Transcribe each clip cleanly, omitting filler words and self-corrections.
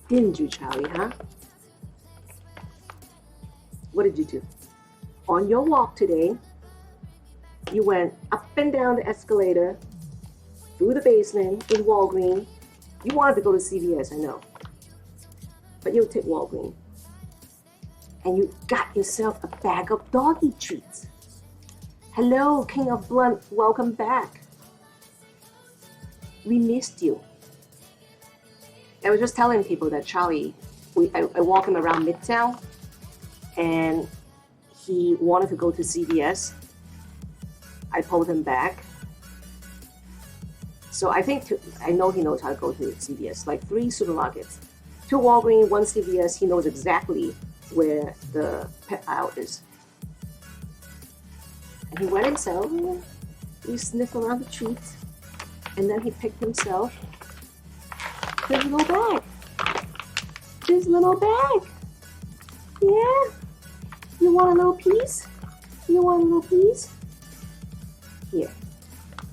Didn't you, Charlie, huh? What did you do? On your walk today, you went up and down the escalator, through the basement in Walgreens. You wanted to go to CVS, I know. But you'll take Walgreens. And you got yourself a bag of doggy treats. Hello, King of Blunt, welcome back. We missed you. I was just telling people that Charlie, I walk him around Midtown, and he wanted to go to CVS. I pulled him back. So I know he knows how to go to CVS, like 3 supermarkets. 2 Walgreens, 1 CVS, he knows exactly where the pet aisle is. And he went himself, he sniffed around the treats, and then he picked himself his little bag. His little bag. Yeah? You want a little piece? You want a little piece? Here,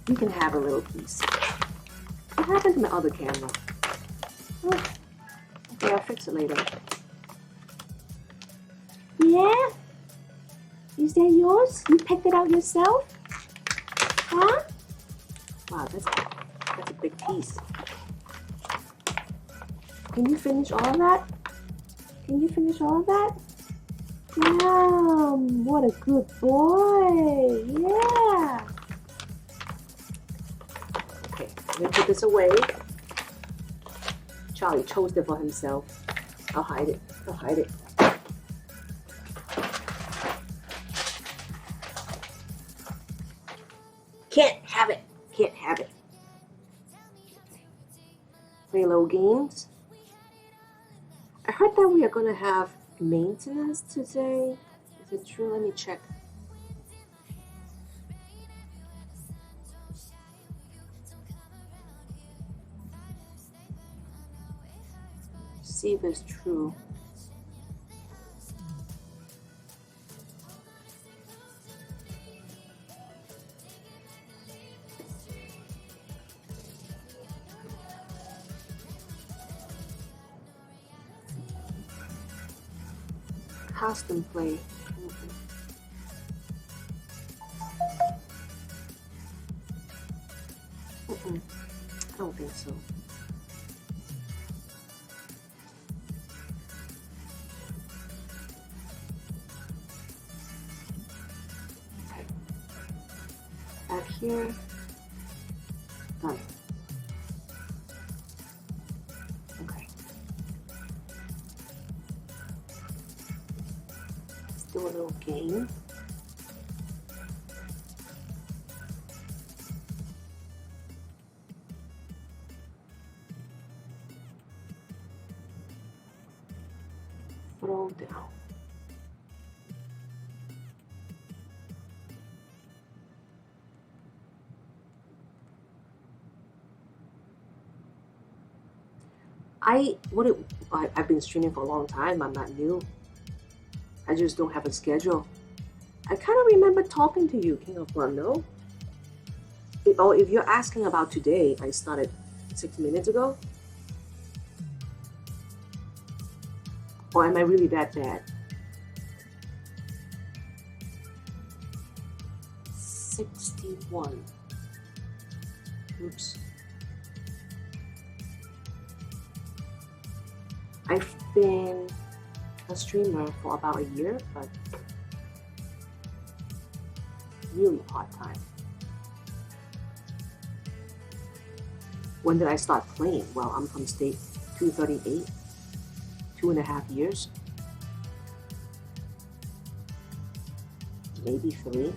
you can have a little piece. What happened to my other camera? Oh, okay, I'll fix it later. Yeah? Is that yours? You picked it out yourself? Huh? Wow, that's a big piece. Can you finish all of that? Can you finish all of that? Wow, what a good boy. Yeah. Okay, I'm gonna put this away. Charlie chose it for himself. I'll hide it. I'll hide it. Can't have it. Can't have it. Play little games. I heard that we are going to have maintenance today. Is it true? Let me check. See if it's true. Custom play. I don't think so. Okay. Back here. Done. Okay. Let's do a little game. Throw down. I've been streaming for a long time. I'm not new. I just don't have a schedule. I kind of remember talking to you, King of Blunt, no? If you're asking about today, I started 6 minutes ago. Or am I really that bad? 61. Oops. I've been a streamer for about a year, but really part-time. When did I start playing? Well, I'm from state 238, 2.5 years. Maybe 3.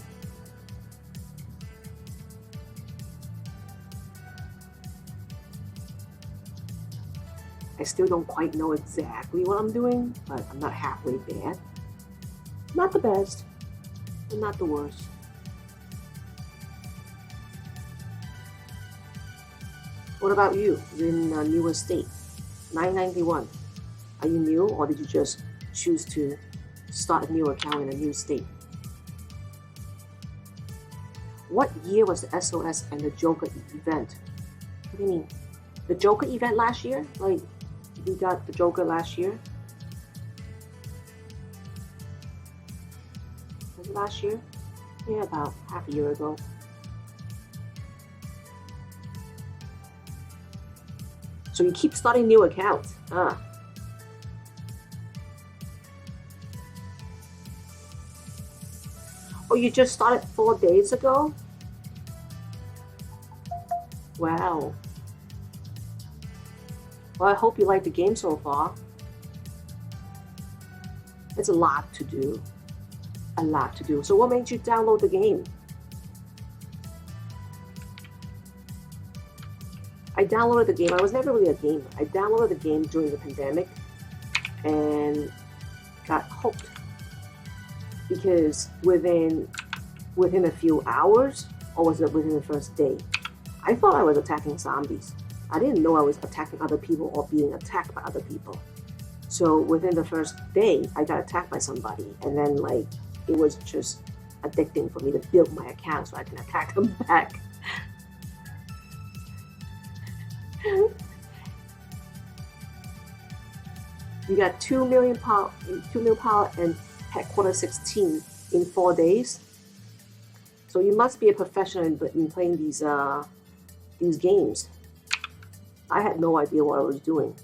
I still don't quite know exactly what I'm doing, but I'm not halfway bad. Not the best, but not the worst. What about you? You're in a newer state, 991. Are you new, or did you just choose to start a new account in a new state? What year was the SOS and the Joker event? What do you mean? The Joker event last year? Like We got the Joker last year. Was it last year? Yeah, about half a year ago. So you keep starting new accounts. Oh, you just started 4 days ago? Wow. Well, I hope you like the game so far. It's a lot to do. A lot to do. So what made you download the game? I downloaded the game. I was never really a gamer. I downloaded the game during the pandemic and got hooked because within a few hours, or was it within the first day, I thought I was attacking zombies. I didn't know I was attacking other people or being attacked by other people. So within the first day, I got attacked by somebody, and then like it was just addicting for me to build my account so I can attack them back. You got 2 million power and headquarters 16 in 4 days. So you must be a professional in playing these games. I had no idea what I was doing.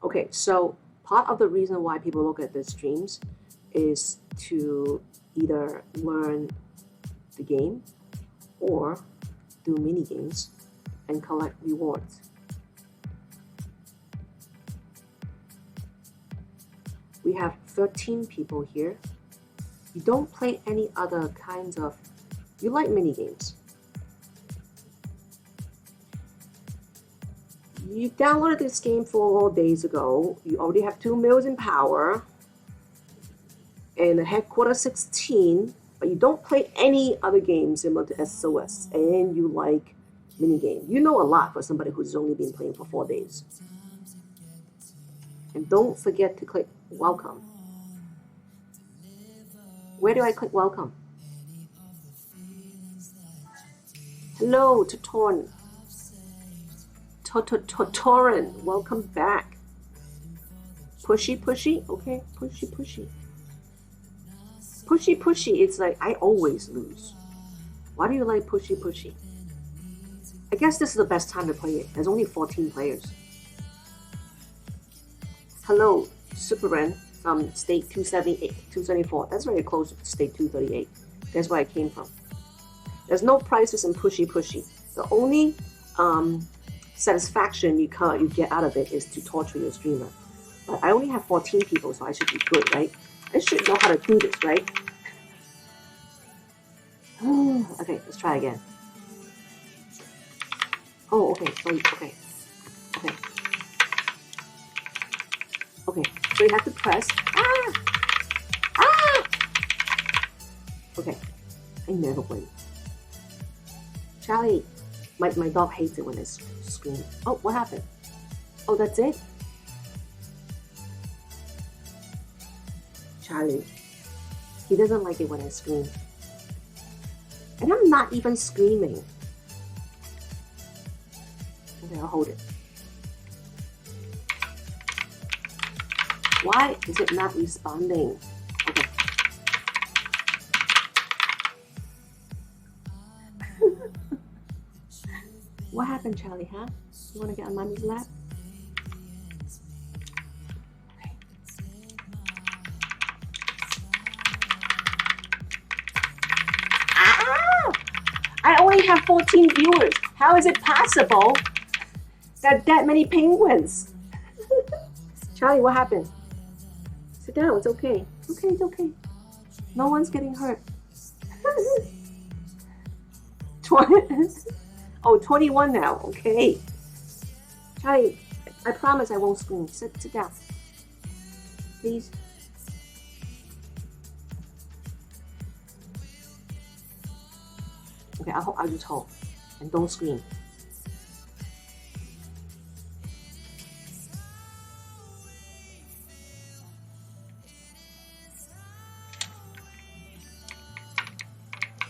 Okay, so part of the reason why people look at the streams is to either learn the game or do mini games and collect rewards. We have 13 people here. You don't play any other kinds of, you like mini games. You downloaded this game 4 days ago. You already have 2 mils in power and a headquarters 16, but you don't play any other games similar to SOS, and you like minigame. You know a lot for somebody who's only been playing for 4 days. And don't forget to click welcome. Where do I click welcome? Hello, Totorn. Totoran, welcome back. Pushy, pushy, okay, pushy, pushy. Pushy, pushy, it's like I always lose. Why do you like pushy, pushy? I guess this is the best time to play it. There's only 14 players. Hello, Superren from state 278, 274. That's very close to state 238. That's where I came from. There's no prizes in pushy, pushy. The only satisfaction you get out of it is to torture your streamer. But I only have 14 people, so I should be good, right? I should know how to do this, right? Okay, let's try again. Oh, okay, okay. Okay, so you have to press. Okay, I never win. Charlie, my dog hates it when I scream. Oh, what happened? Oh, that's it? Charlie, he doesn't like it when I scream. And I'm not even screaming. Okay, I'll hold it. Why is it not responding? Okay. What happened, Charlie, huh? You want to get on mommy's lap? Okay. I only have 14 viewers. How is it possible that many penguins? Charlie, what happened? Sit down, it's okay. Okay, it's okay. No one's getting hurt. 21 now, okay. Charlie, I promise I won't scream. Sit down. Please. Okay, I'll just hold. And don't scream.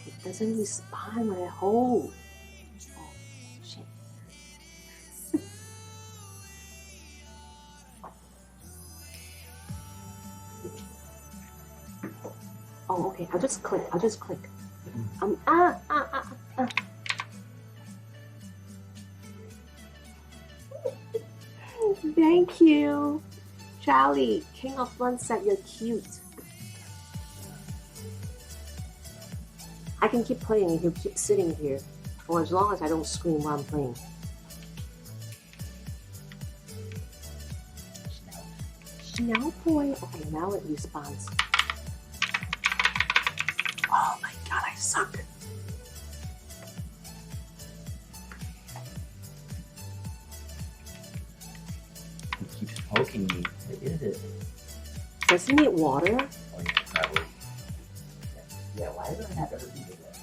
It doesn't respond when I hold. Oh, shit. Oh, okay. I'll just click. Thank you. Charlie, King of Fun said you're cute. I can keep playing and he'll keep sitting here for as long as I don't scream while I'm playing. Now, boy. Okay, now it responds. Oh my god, I suck. It keeps poking me. What is it? Does he need water? Oh yeah, probably. Yeah, why do I not ever think of that?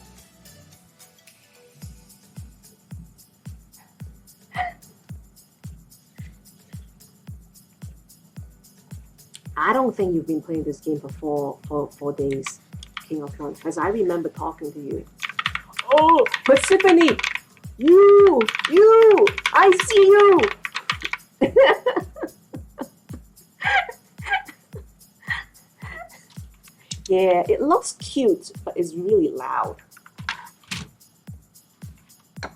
I don't think you've been playing this game for 4 days, King of Fun, because I remember talking to you. Oh, Persephone! You! I see you! Yeah, it looks cute, but it's really loud. No,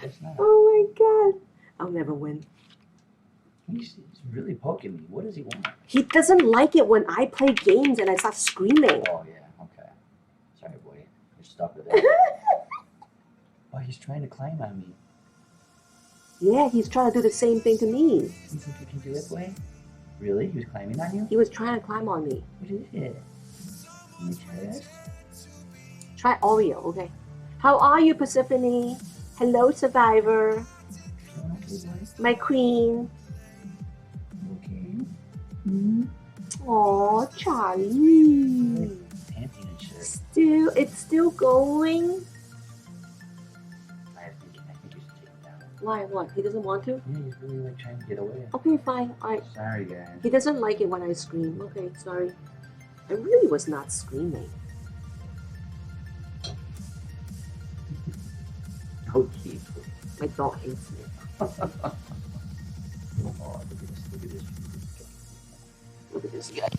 that's not. Oh my god. I'll never win. He's really poking me. What does he want? He doesn't like it when I play games and I start screaming. Oh, yeah, okay. Sorry, boy. You're stuck with that. Oh, he's trying to climb on me. Yeah, he's trying to do the same thing to me. You think you can do it, boy? Really? He was climbing on you? He was trying to climb on me. What is it? Can you try this? Try Oreo, okay. How are you, Persephone? Hello, Survivor. Feeling okay, boy? My queen. Okay. Mm-hmm. Aw, Charlie. Like panting and shit. It's still going? I think you should take him down. Why, what? He doesn't want to? Yeah, he's really like trying to get away. Okay, fine. Alright. Sorry, guys. He doesn't like it when I scream. Okay, sorry. I really was not screaming. Okay. My dog hates me. Oh, look at this. Look at this. Look at this guy.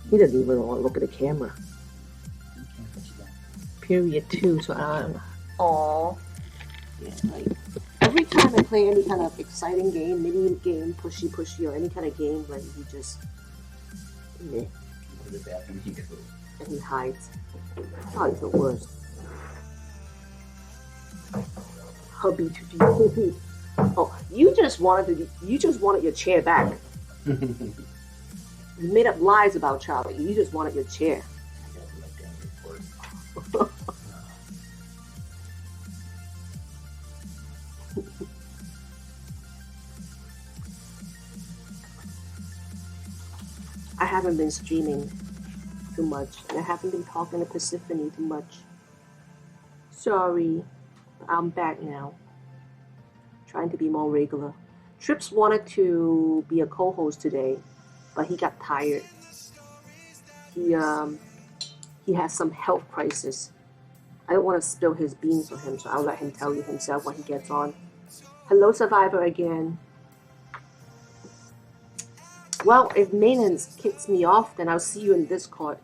He doesn't even want to look at the camera. You can't put you down. Period 2, so Aww. Yeah, like, every time I play any kind of exciting game, mini game, pushy, or any kind of game, like, he just, meh, Go to the bathroom, he goes. and he hides. Oh, he's the worst. Hubby to do. Oh, you just wanted your chair back. You made up lies about Charlie. You just wanted your chair. I gotta be like damn report. I haven't been streaming too much, and I haven't been talking to Persephone too much. Sorry, I'm back now. Trying to be more regular. Trips wanted to be a co-host today, but he got tired. He has some health crisis. I don't want to spill his beans on him, so I'll let him tell you himself when he gets on. Hello, Survivor again. Well, if maintenance kicks me off, then I'll see you in Discord.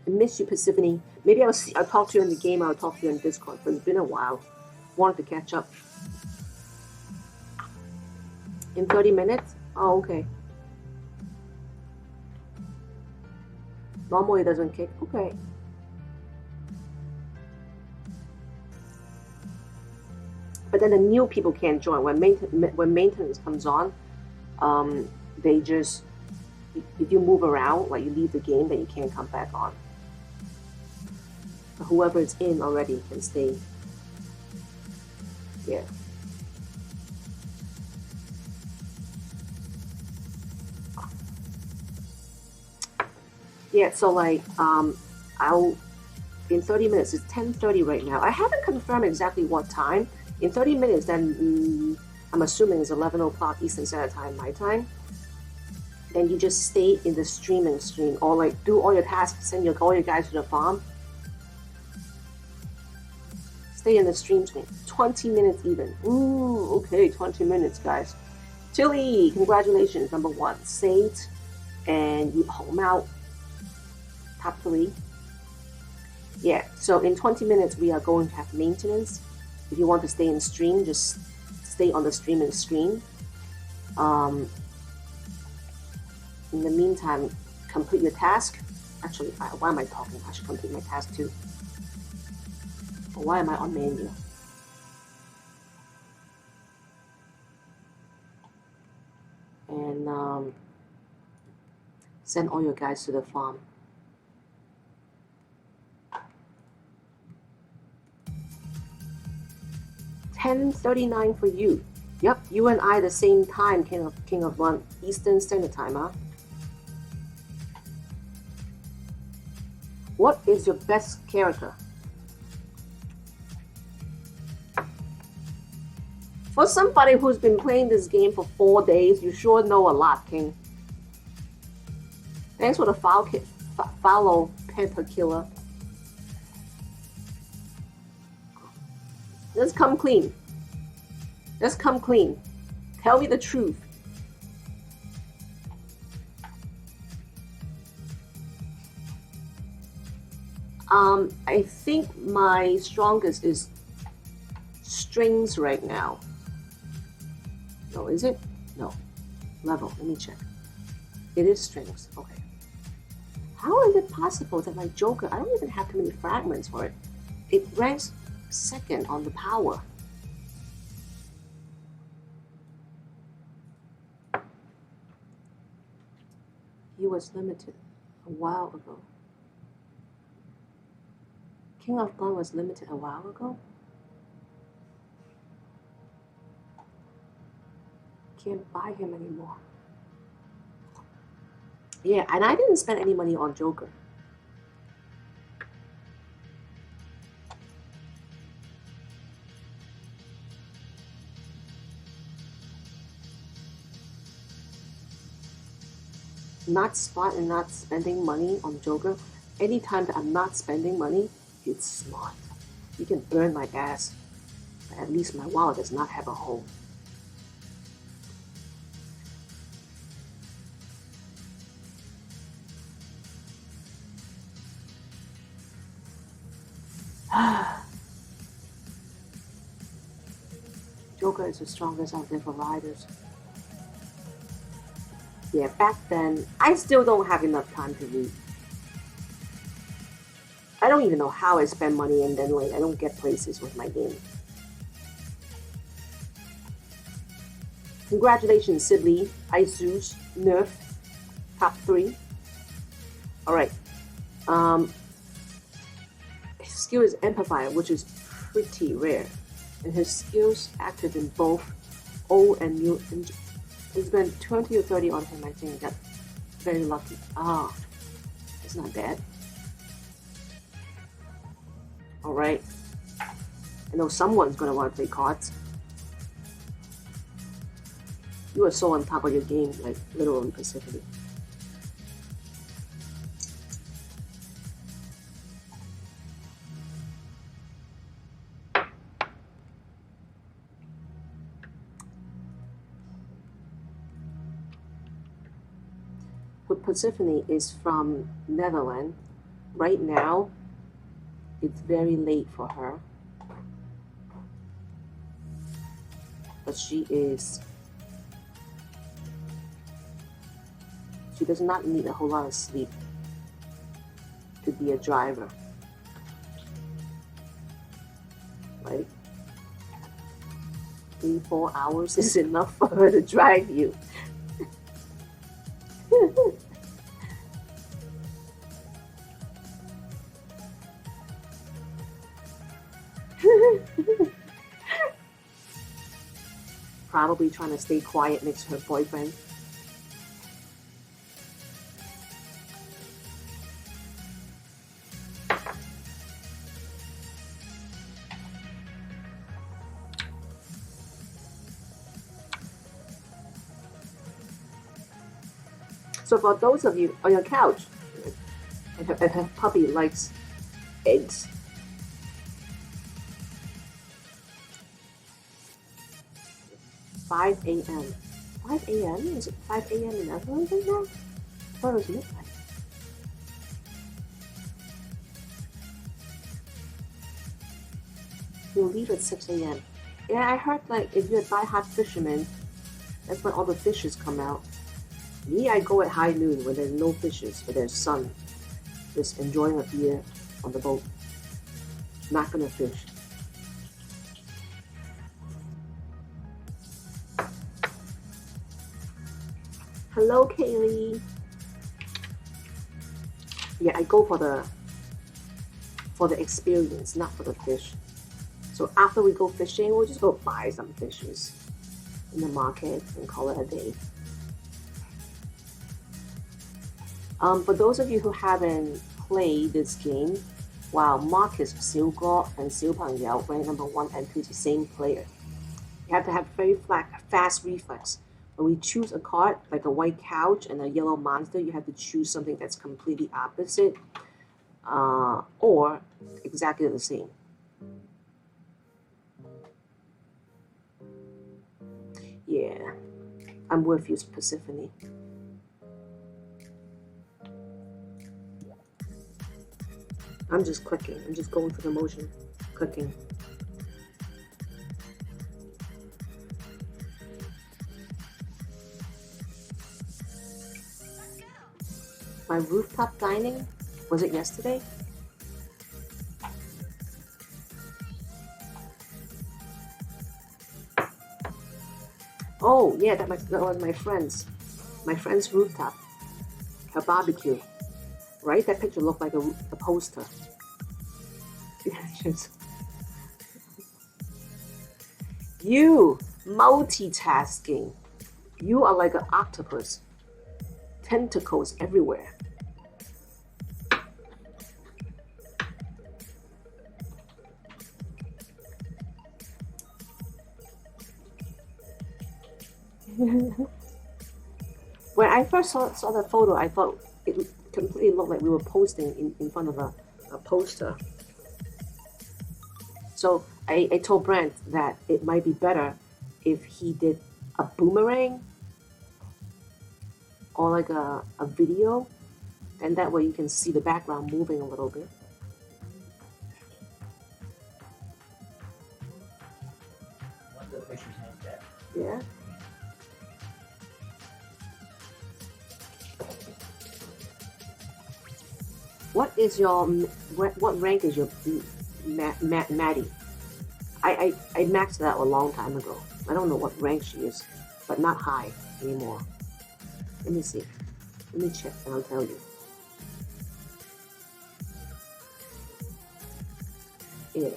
I miss you, Persephone. Maybe I'll talk to you in the game. I'll talk to you in Discord. But it's been a while. Wanted to catch up. In 30 minutes? Oh, okay. Normally it doesn't kick. Okay. But then the new people can't join. When maintenance comes on, they just, if you move around, like you leave the game, then you can't come back on. But whoever is in already can stay. Yeah. Yeah, so like I'll in 30 minutes. It's 10:30 right now. I haven't confirmed exactly what time. In 30 minutes, then I'm assuming it's 11 o'clock Eastern Standard Time, my time. Then you just stay in the streaming screen, or like do all your tasks, send all your guys to the farm. Stay in the stream screen. 20 minutes even. Ooh, okay, 20 minutes, guys. Tilly, congratulations, number 1. Sate, and you home out. Top 3. Yeah, so in 20 minutes, we are going to have maintenance. If you want to stay in stream, just stay on the streaming screen. In the meantime, complete your task. Actually, why am I talking? I should complete my task too. But why am I on menu? And send all your guys to the farm. $10.39 for you. Yep, you and I the same time, King of One, Eastern Standard Time, huh? What is your best character? For somebody who's been playing this game for 4 days, you sure know a lot, King. Thanks for the follow, Panther Killer. Let's come clean. Let's come clean. Tell me the truth. I think my strongest is strings right now. No, is it? No. Level, let me check. It is strings, okay. How is it possible that my Joker, I don't even have too many fragments for it. It ranks second on the power. He was limited a while ago. King of Blood was limited a while ago? Can't buy him anymore. Yeah, and I didn't spend any money on Joker. Not smart and not spending money on Joker. Anytime that I'm not spending money, it's smart. You can burn my ass, but at least my wallet does not have a hole. Joker is the strongest out there for riders. Yeah, back then, I still don't have enough time to read. I don't even know how I spend money and then like I don't get places with my game. Congratulations, Sibley, Isus, Nerf, top 3. Alright. His skill is Amplifier, which is pretty rare. And his skills active in both old and new. He spent 20 or 30 on him, I think. That's very lucky. Ah, it's not bad. Alright. I know someone's gonna want to play cards. You are so on top of your game, like literally Pacifically. But Persephone is from Netherlands. Right now, it's very late for her. But she does not need a whole lot of sleep to be a driver. Right? 3-4 hours is enough for her to drive you. Probably trying to stay quiet next to her boyfriend. So for those of you on your couch, and her puppy likes eggs. "5 a.m. 5 a.m.? Is it 5 a.m. in Netherlands right now? I thought it was midnight. You'll leave at 6 a.m. Yeah, I heard like if you're a die-hard fisherman, that's when all the fishes come out. Me, I go at high noon when there's no fishes, when there's sun. Just enjoying a beer on the boat. Not gonna fish. Hello, Kaylee. Yeah, I go for the experience, not for the fish. So after we go fishing, we'll just go buy some fishes in the market and call it a day. For those of you who haven't played this game, wow, Marcus, 小哥 and 小朋友 rank number 1 and 2 is the same player. You have to have very fast reflex. When we choose a card, like a white couch and a yellow monster, you have to choose something that's completely opposite or exactly the same. Yeah, I'm with you, Persephone. I'm just clicking. I'm just going through the motion. Clicking. My rooftop dining? Was it yesterday? Oh, yeah, that was my friend's rooftop. Her barbecue. Right? That picture looked like a poster. You, multitasking. You are like an octopus. Tentacles everywhere. When I first saw that photo, I thought it completely looked like we were posting in front of a poster. So I told Brent that it might be better if he did a boomerang or like a video, and that way you can see the background moving a little bit. What's the fisher's name, Dad? Yeah. What rank is your Maddie? I maxed that a long time ago. I don't know what rank she is, but not high anymore. Let me see. Let me check and I'll tell you. Yeah.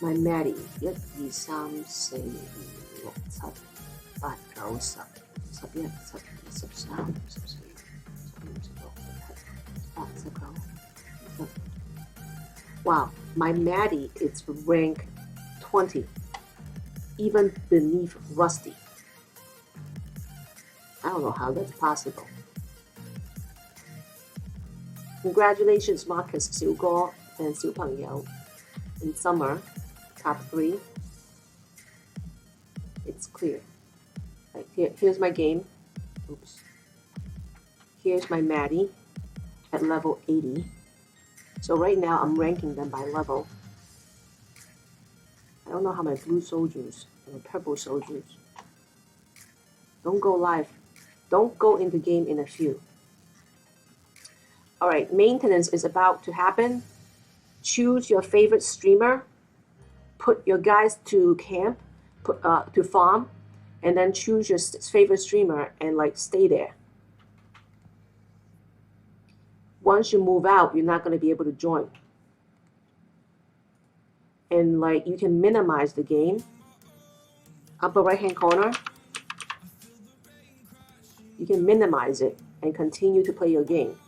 My Maddie 1、2、3、4、5、6、7、8、9、10、11、12、13、14、15、16、17、18、19。Wow, my Maddie is rank 20, even beneath Rusty. I don't know how that's possible. Congratulations, Marcus, 小哥 and 小朋友. In summer, top 3. It's clear. Right, here's my game. Oops. Here's my Maddie at level 80. So right now I'm ranking them by level. I don't know how my blue soldiers and the purple soldiers. Don't go live. Don't go into game in a few. All right, maintenance is about to happen. Choose your favorite streamer. Put your guys to camp, to farm, and then choose your favorite streamer and like stay there. Once you move out, you're not going to be able to join. And like you can minimize the game. Upper right hand corner. You can minimize it and continue to play your game.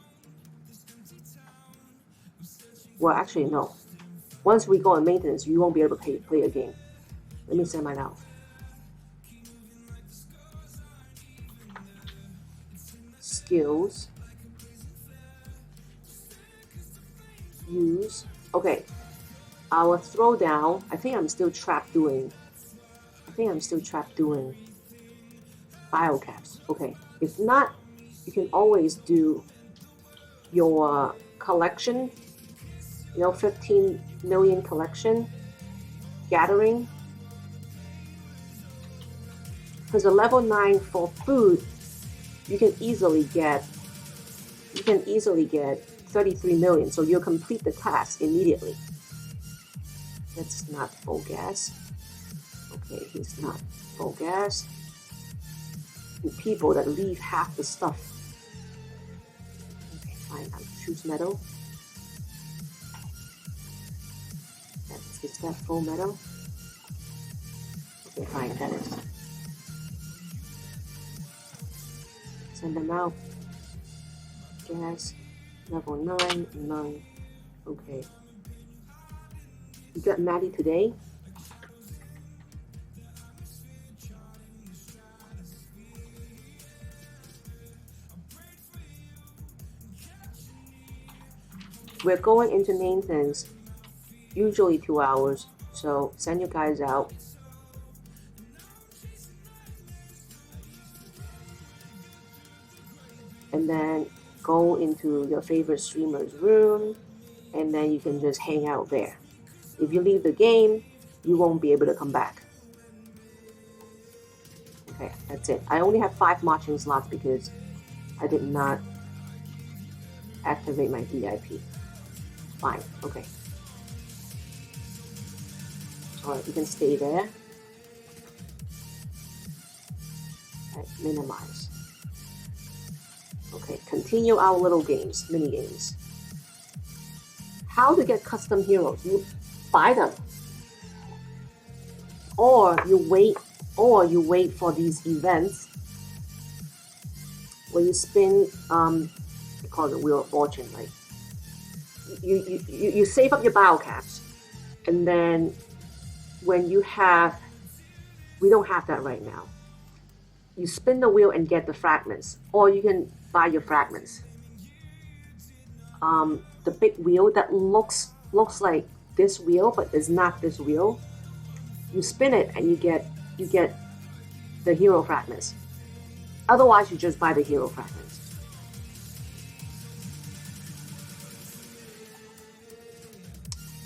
Well, actually, no. Once we go on maintenance, you won't be able to play a game. Let me send mine out. skills. Use. Okay. Our throwdown. I think I'm still trapped doing biocaps. Okay. If not, you can always do your collection. 15 million collection gathering. Because a level 9 for food, you can easily get 33 million, so you'll complete the task immediately. That's not full gas. Okay, he's not full gas. And people that leave half the stuff. Okay, fine, I'll choose metal. Is that full metal? Okay, fine, that is. Send them out. Gas. Level 9, 9. Okay. You got Maddie today? We're going into maintenance, usually 2 hours, so send you guys out. And then go into your favorite streamer's room, and then you can just hang out there. If you leave the game, you won't be able to come back. Okay, that's it. I only have 5 marching slots because I did not activate my VIP. Fine, okay. Alright, you can stay there. Alright, minimize. Okay, continue our little games, mini games. How to get custom heroes? You buy them, or you wait for these events where you spin. They call it the Wheel of Fortune, right? You save up your bio caps, and then when you have, we don't have that right now. You spin the wheel and get the fragments, or you can buy your fragments. The big wheel that looks like this wheel, but is not this wheel. You spin it and you get the hero fragments. Otherwise, you just buy the hero fragments.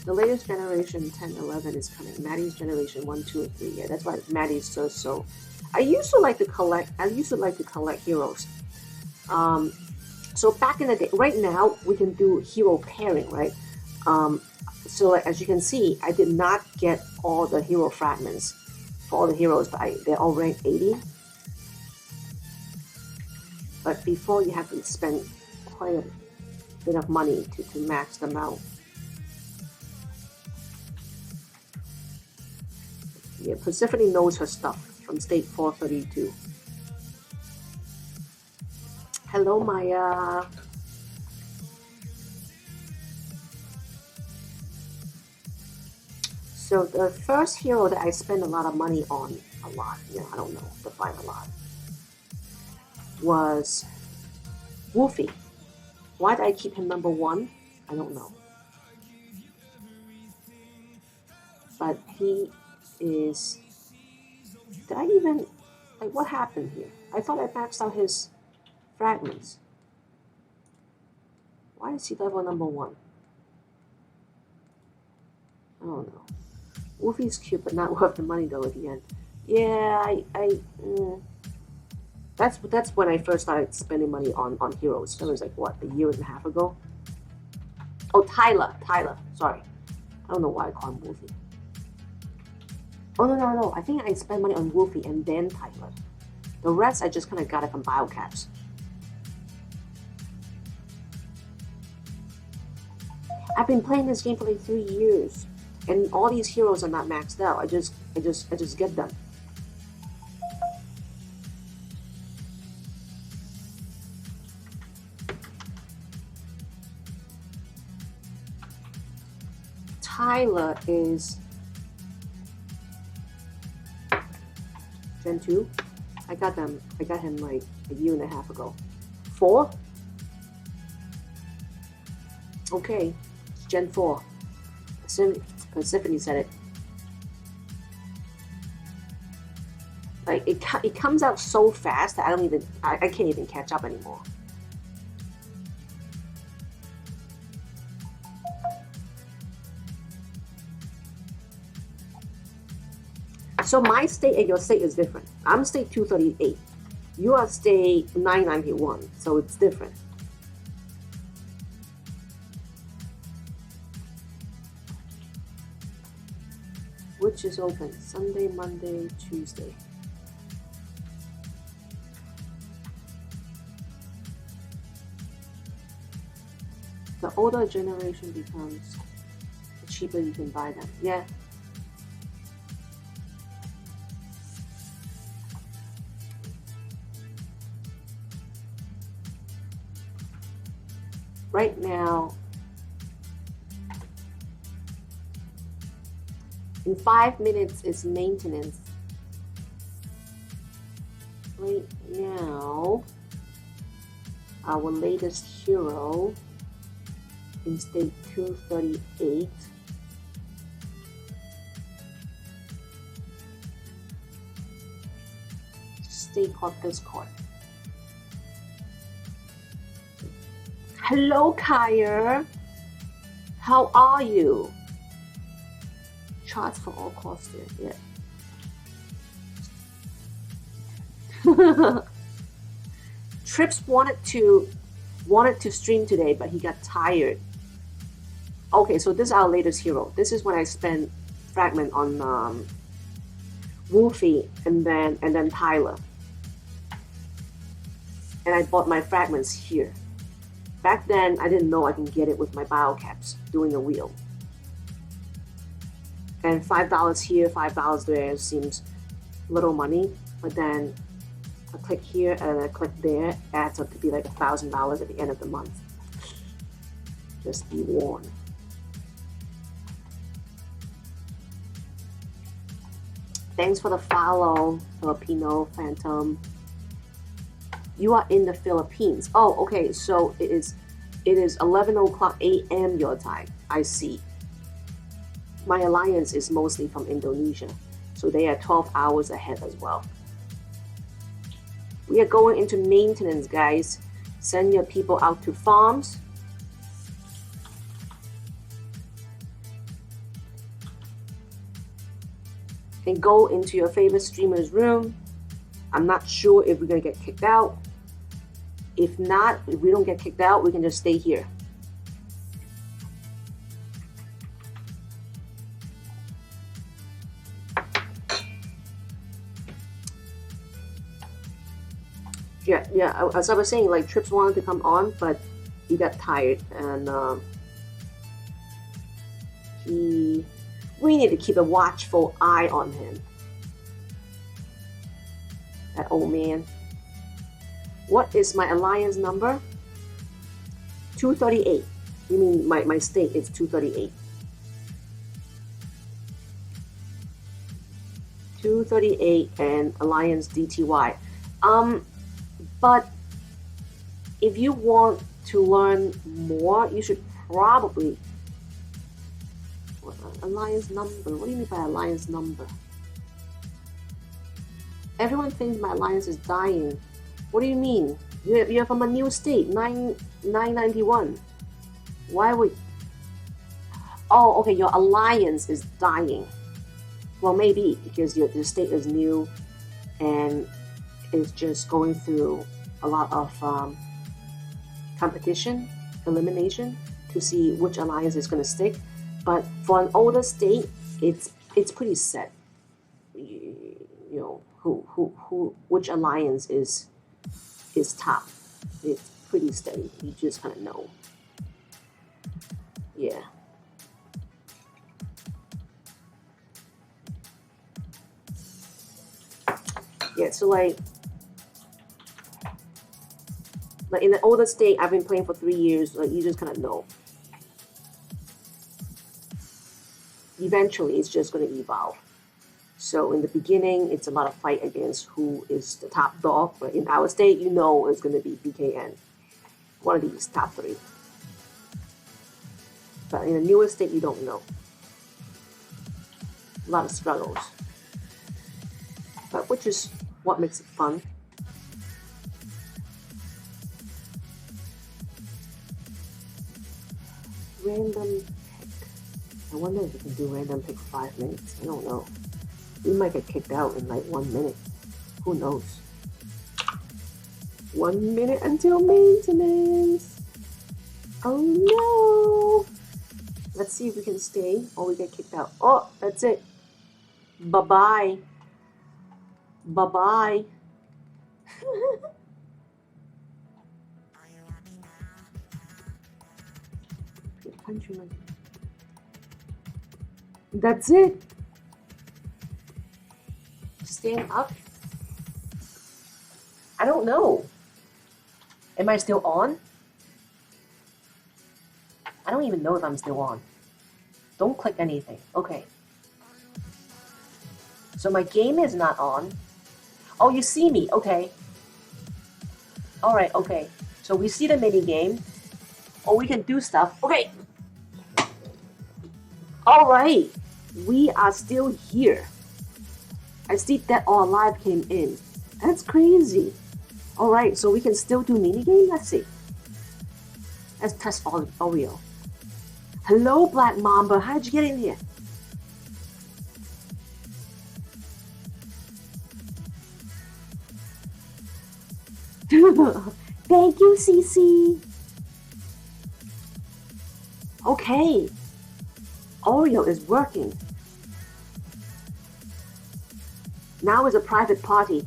The latest generation 10, 11 is coming. Maddie's generation 1, 2, and 3. Yeah, that's why Maddie's so. I used to like to collect heroes. So back in the day, right now we can do hero pairing, right? So as you can see, I did not get all the hero fragments for all the heroes, but they're all ranked 80. But before, you have to spend quite a bit of money to max them out. Yeah, Persephone knows her stuff from state 432. Hello, Maya. So the first hero that I spent a lot of money on, I don't know, define a lot, was Wolfie. Why did I keep him number 1? I don't know. But he is, did I even, like, what happened here? I thought I maxed out his fragments. Why is he level number 1? I don't know. Wolfie's cute, but not worth the money though at the end. Yeah, that's when I first started spending money on heroes. That was like, what, a year and a half ago? Oh, Tyler, sorry. I don't know why I call him Wolfie. Oh, no. I think I spent money on Wolfie and then Tyler. The rest I just kind of got it from biocaps. I've been playing this game for like 3 years, and all these heroes are not maxed out. I just get them. Tyler is Gen 2. I got him like a year and a half ago. 4? Okay, it's Gen 4. Symphony said it. Like it comes out so fast that I can't even catch up anymore. So my state and your state is different. I'm state 238. You are state 991, so it's different. Which is open? Sunday, Monday, Tuesday. The older generation becomes, the cheaper you can buy them. Yeah. Right now, in 5 minutes is maintenance. Right now, our latest hero in state 238 state called Discord. Hello, Kyer. How are you? Charts for all costs there. Yeah. Trips wanted to stream today, but he got tired. Okay, so this is our latest hero. This is when I spent fragment on Wolfie and then Tyler. And I bought my fragments here. Back then, I didn't know I can get it with my biocaps doing a wheel. And $5 here, $5 there seems little money, but then a click here and a click there adds up to be like $1,000 at the end of the month. Just be warned. Thanks for the follow, Filipino Phantom. You are in the Philippines. Oh, okay. So it is 11 o'clock a.m. your time. I see. My alliance is mostly from Indonesia, so they are 12 hours ahead as well. We are going into maintenance, guys. Send your people out to farms. And go into your favorite streamer's room. I'm not sure if we're gonna get kicked out. If not, if we don't get kicked out, we can just stay here. Yeah. As I was saying, like Trips wanted to come on, but he got tired, and we need to keep a watchful eye on him. That old man. What is my alliance number? 238. You mean my state is 238. 238 and alliance DTY. But if you want to learn more, you should probably alliance number. What do you mean by alliance number? Everyone thinks my alliance is dying. What do you mean? You're from a new state, 991. Why would? Oh, okay. Your alliance is dying. Well, maybe because your state is new, and is just going through a lot of competition, elimination to see which alliance is going to stick. But for an older state, it's pretty set. You know which alliance is top. It's pretty steady. You just kind of know. Yeah. Yeah. So like in the older state, I've been playing for 3 years. Like you just kind of know. Eventually, it's just going to evolve. So in the beginning, it's a lot of fight against who is the top dog. But in our state, you know it's going to be BKN. One of these, top 3. But in the newer state, you don't know. A lot of struggles. But which is what makes it fun. Random pick. I wonder if we can do random pick 5 minutes. I don't know. We might get kicked out in like 1 minute. Who knows? 1 minute until maintenance. Oh no! Let's see if we can stay or we get kicked out. Oh, that's it. Bye-bye. Bye-bye. Countryman. That's it. Stand up. I don't know. Am I still on? I don't even know if I'm still on. Don't click anything. Okay. So my game is not on. Oh, you see me. Okay. Alright, okay. So we see the mini game. Oh, we can do stuff. Okay. Alright. We are still here. I see Dead or Alive came in. That's crazy. Alright, so we can still do minigame? Let's see. Let's test Oreo. Hello, Black Mamba. How'd you get in here? Thank you, Cece. Okay. Oreo is working. Now is a private party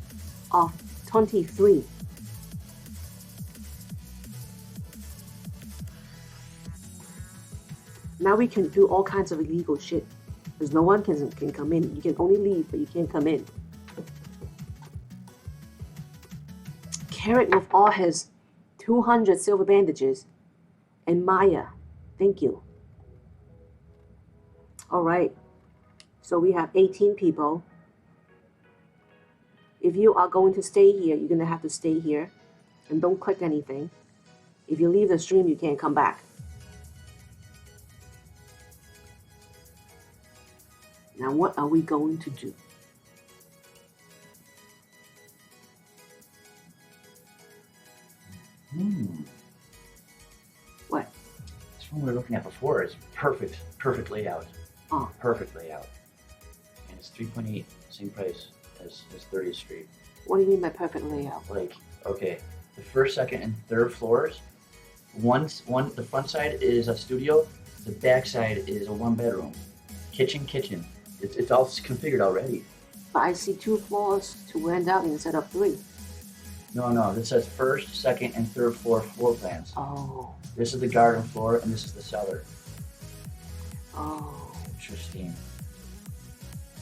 of 23. Now we can do all kinds of illegal shit. Because no one can come in. You can only leave, but you can't come in. Carrot with all his 200 silver bandages. And Maya. Thank you. Alright. So we have 18 people. If you are going to stay here, you're going to have to stay here. And don't click anything. If you leave the stream, you can't come back. Now what are we going to do? What? This one we were looking at before is perfect layout. Oh. Perfect layout. And it's 3.8, same price as 30th Street. What do you mean by perfect layout? Like, okay, the first, second, and third floors, the front side is a studio, the back side is a 1-bedroom. Kitchen. It's all configured already. But I see 2 floors to rent out instead of 3. No, this says first, second, and third floor plans. Oh. This is the garden floor, and this is the cellar. Oh. Interesting.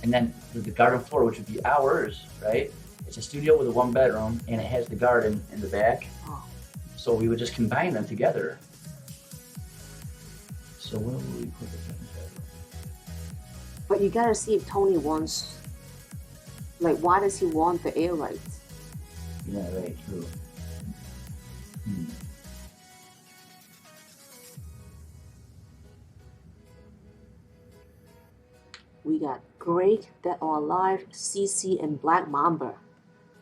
And then the garden floor, which would be ours, right? It's a studio with a 1-bedroom, and it has the garden in the back. Oh. So we would just combine them together. So where would we put the second bedroom? But you gotta see if Tony wants, like, why does he want the air rights? Yeah, right, true. We got Greg, Dead or Alive, CC, and Black Mamba.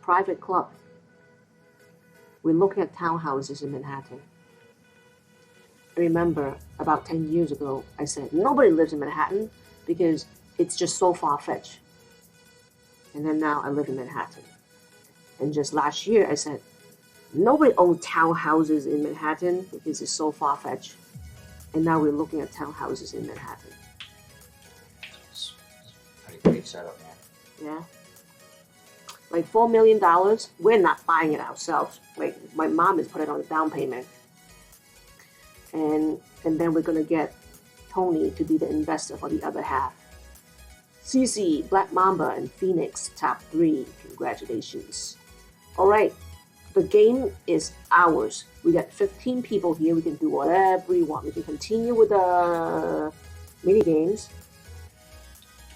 Private club. We're looking at townhouses in Manhattan. I remember about 10 years ago, I said, nobody lives in Manhattan because it's just so far-fetched. And then now I live in Manhattan. And just last year, I said, nobody owns townhouses in Manhattan because it's so far-fetched. And now we're looking at townhouses in Manhattan. It's pretty great setup, man. Yeah. Like $4 million, we're not buying it ourselves. Like, my mom has put it on a down payment. And then we're gonna get Tony to be the investor for the other half. CC, Black Mamba, and Phoenix, top 3. Congratulations. Alright, the game is ours. We got 15 people here. We can do whatever we want. We can continue with the mini games.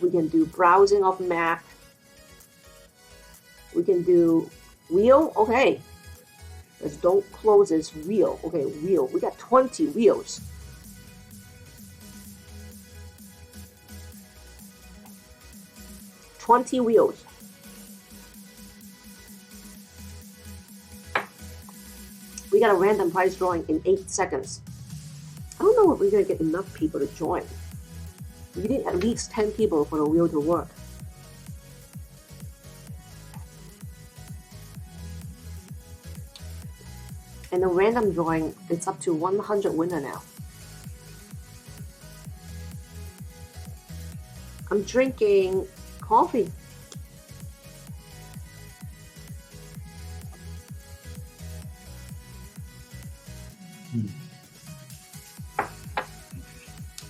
We can do browsing of map. We can do wheel. Okay. Because don't close this wheel. Okay, wheel. We got 20 wheels. Wheels. We got a random prize drawing in 8 seconds. I don't know if we're gonna get enough people to join. We need at least 10 people for the wheel to work. And the random drawing, it's up to 100 winner now. I'm drinking coffee.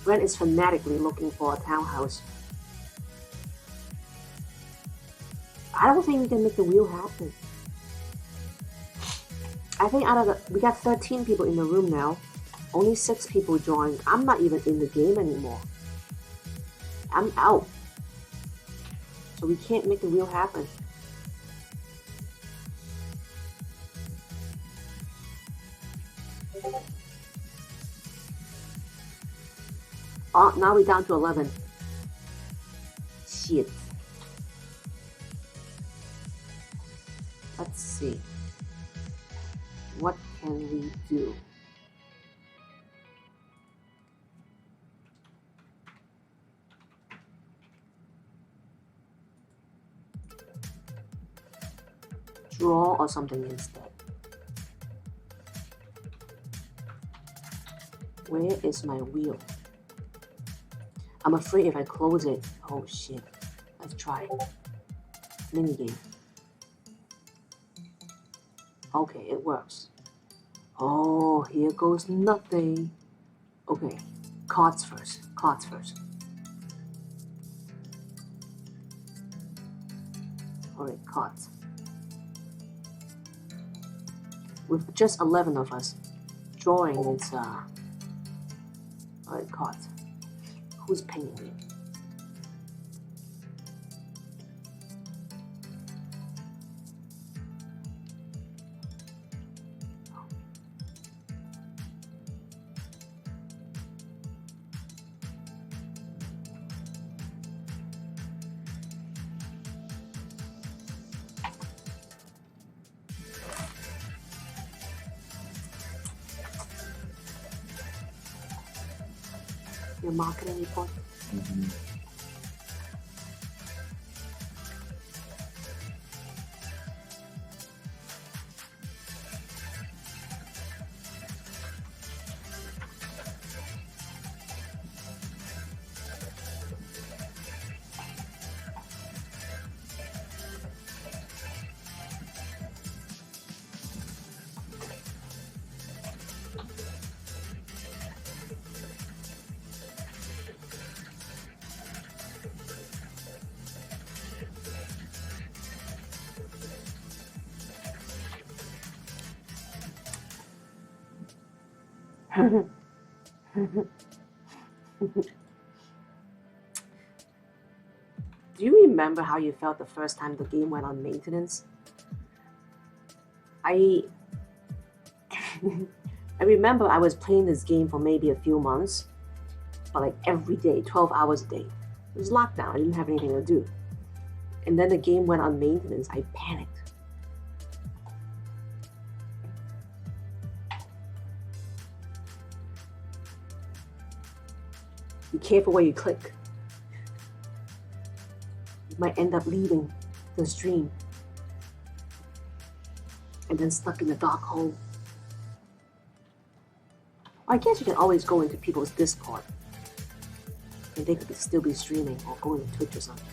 Ren is fanatically looking for a townhouse. I don't think we can make the wheel happen. I think we got 13 people in the room now. Only 6 people joined. I'm not even in the game anymore. I'm out. So we can't make the wheel happen. Oh, now we're down to 11. Shit. Let's see. What can we do? Draw or something instead. Where is my wheel? I'm afraid if I close it. Oh shit. Let's try. Minigame. Okay, it works. Oh, here goes nothing. Okay, cards first. Cards first. Alright, cards. With just 11 of us, drawing is alright, cards. Who's painting me? Your marketing report? Mm-hmm. Do you remember how you felt the first time the game went on maintenance? I remember I was playing this game for maybe a few months, but like every day, 12 hours a day. It was lockdown, I didn't have anything to do. And then the game went on maintenance, I panicked. Be careful where you click. You might end up leaving the stream and then stuck in a dark hole. I guess you can always go into people's Discord and they could still be streaming or go into Twitch or something.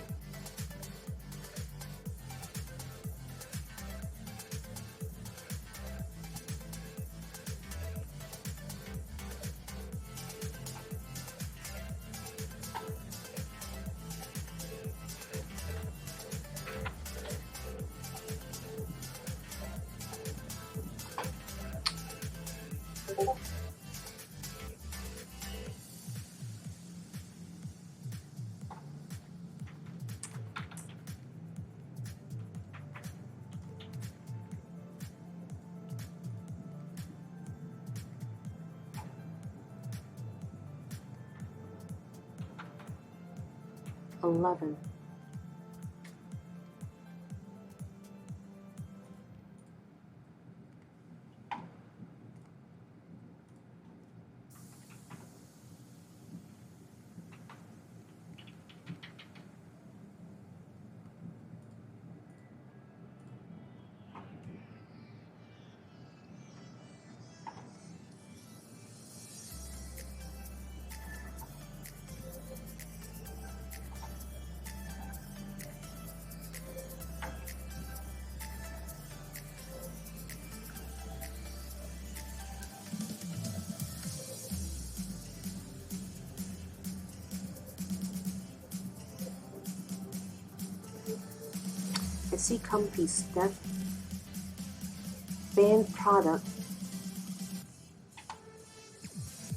11. I see comfy stuff. Band product.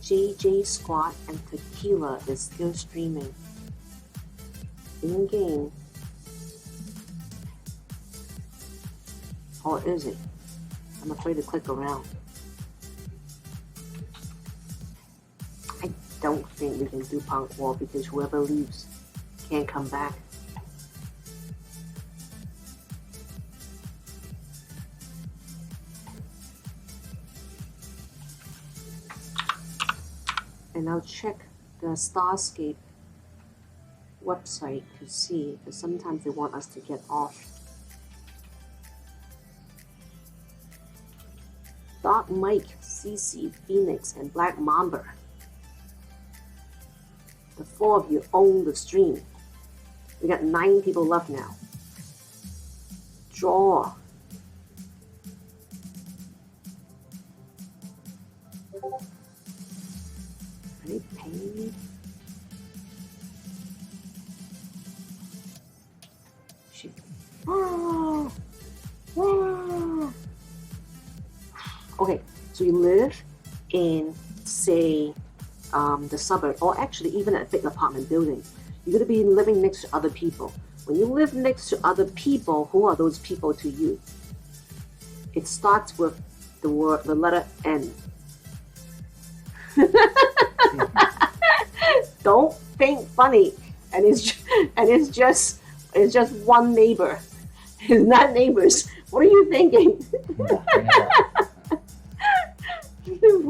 JJ Squad and Tequila is still streaming. In game. Or is it? I'm afraid to click around. I don't think we can do Punk War because whoever leaves can't come back. And I'll check the Starscape website to see, because sometimes they want us to get off. Dark Mike, CC, Phoenix, and Black Mamba. The 4 of you own the stream. We got 9 people left now. Draw. Are they paying me? Shit. Ah! Ah! Okay, so you live in, say, the suburb, or actually even a big apartment building. You're going to be living next to other people. When you live next to other people, who are those people to you? It starts with the letter N. Don't think funny, and it's just one neighbor. It's not neighbors. What are you thinking?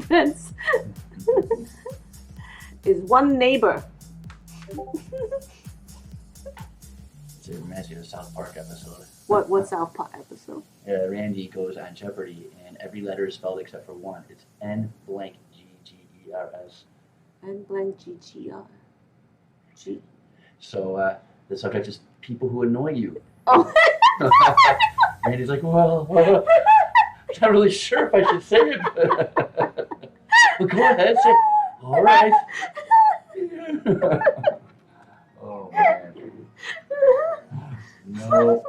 Friends. Is one neighbor. It reminds me of the South Park episode. What South Park episode? Randy goes on Jeopardy, and every letter is spelled except for one. It's N blank G-G-E-R-S. N blank G-G-R. G. So the subject is people who annoy you. Oh. Randy's like, well, I'm not really sure if I should say it, but well, go ahead, say it. All right. Oh, man. No,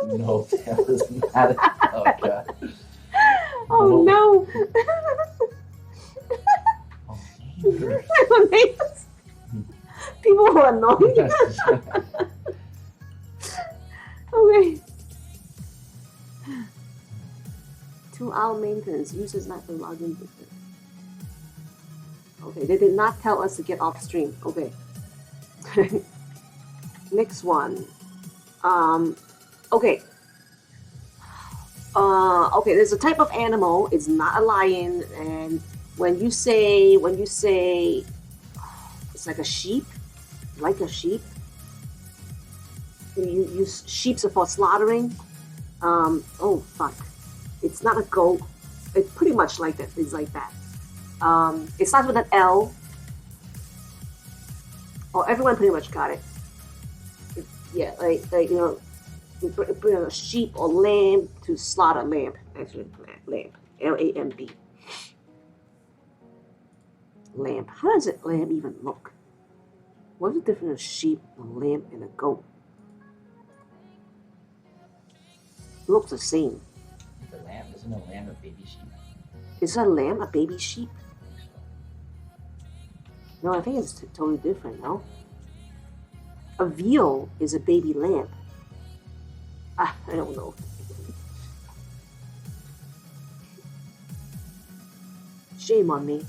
that is not it. Oh, God. Oh, no. Oh, neighbors. People who annoy you. Okay. 2-hour maintenance. Users not been logged in. Okay, they did not tell us to get off stream. Okay. Next one. Okay. Okay, there's a type of animal. It's not a lion, and when you say it's like a sheep, you use sheep for slaughtering. Oh fuck, it's not a goat. It's pretty much like that. It's like that. It starts with an L. Oh, everyone pretty much got it. Yeah, like you know, bring a sheep or lamb to slaughter lamb. Actually, lamb. L-A-M-B. Lamb. How does it lamb even look? What's the difference of sheep, a lamb, and a goat? It looks the same. The lamb, isn't a lamb a baby sheep? Is a lamb a baby sheep? No, I think it's totally different, no? A veal is a baby lamb. I don't know. Shame on me.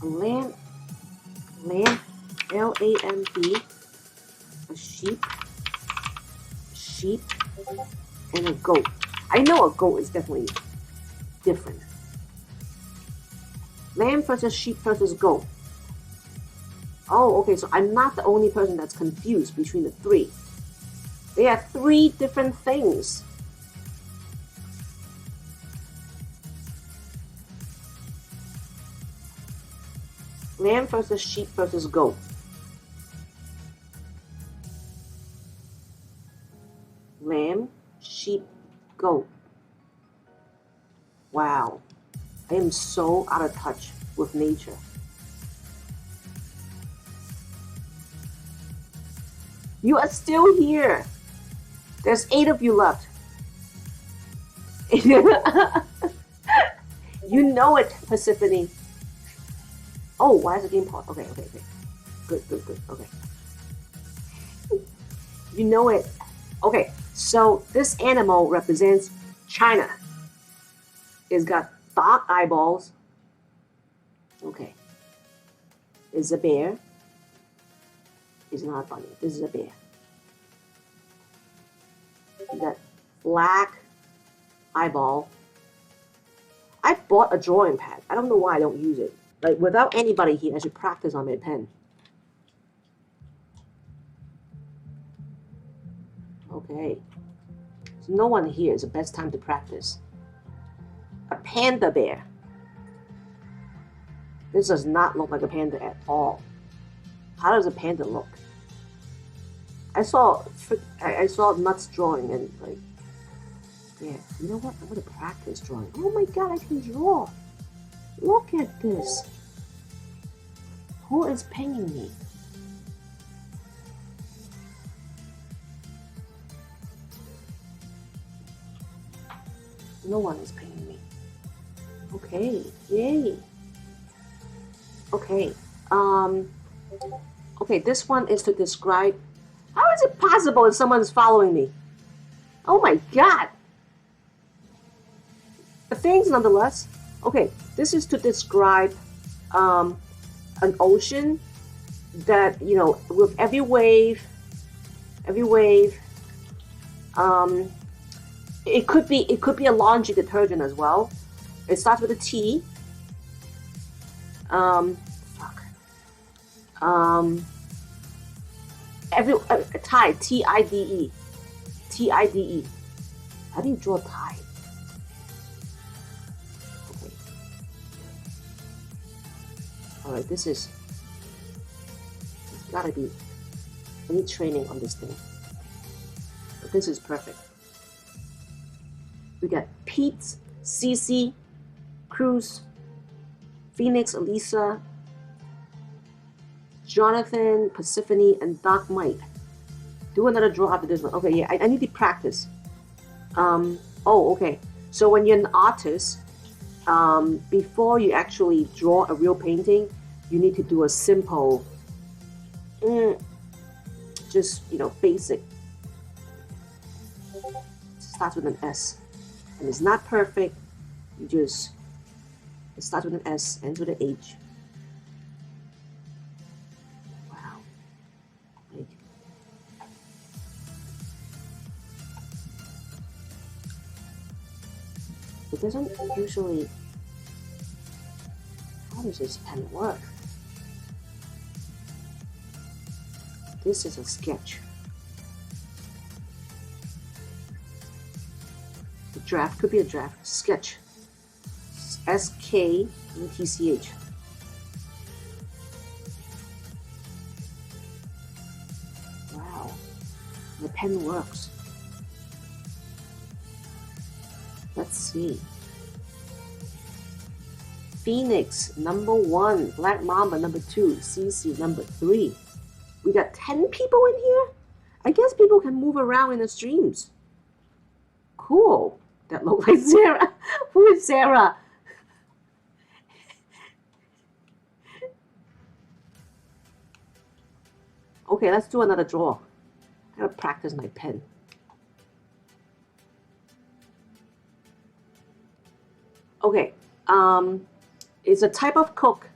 A lamb. Lamb, L-A-M-B, a sheep, and a goat. I know a goat is definitely different. Lamb versus sheep versus goat. Oh, okay, so I'm not the only person that's confused between the three. They are three different things. Lamb versus sheep versus goat. Lamb, sheep, goat. Wow. I am so out of touch with nature. You are still here. There's 8 of you left. You know it, Persephone. Oh, why is the game paused? Okay. Good. Okay. You know it. Okay, so this animal represents China. It's got dark eyeballs. Okay. It's a bear. It's not a bunny. This is a bear. You got black eyeball. I bought a drawing pad. I don't know why I don't use it. Like, without anybody here, I should practice on my pen. Okay. So no one here is the best time to practice. A panda bear. This does not look like a panda at all. How does a panda look? I saw Nuts drawing and like, yeah, you know what? I'm gonna practice drawing. Oh my god, I can draw. Look at this. Who is paying me? No one is paying me. Okay, yay. Okay, okay, this one is to describe. How is it possible if someone's following me? Oh my god. The things nonetheless. Okay, this is to describe an ocean that, you know, with every wave, it could be a laundry detergent as well. It starts with a T. Tide, T-I-D-E. T-I-D-E. How do you draw tide? Okay. Alright, there's gotta be any training on this thing. But this is perfect. We got Pete, Cece, Cruz, Phoenix, Elisa, Jonathan, Persephone, and Doc Mike. Do another draw after this one. Okay, yeah, I need to practice. Oh, okay. So when you're an artist, before you actually draw a real painting, you need to do a simple, just, you know, basic. Starts with an S. And it's not perfect. It starts with an S, ends with an H. Wow. Like, it doesn't usually. How does this pen work? This is a sketch. The draft could be a draft. Sketch. S-K-E-T-C-H. Wow. The pen works. Let's see. Phoenix, number 1. Black Mamba, number 2. CC, number 3. We got 10 people in here? I guess people can move around in the streams. Cool. That looks like Sarah. Who is Sarah? Okay, let's do another draw. I gotta practice my pen. Okay, it's a type of cook.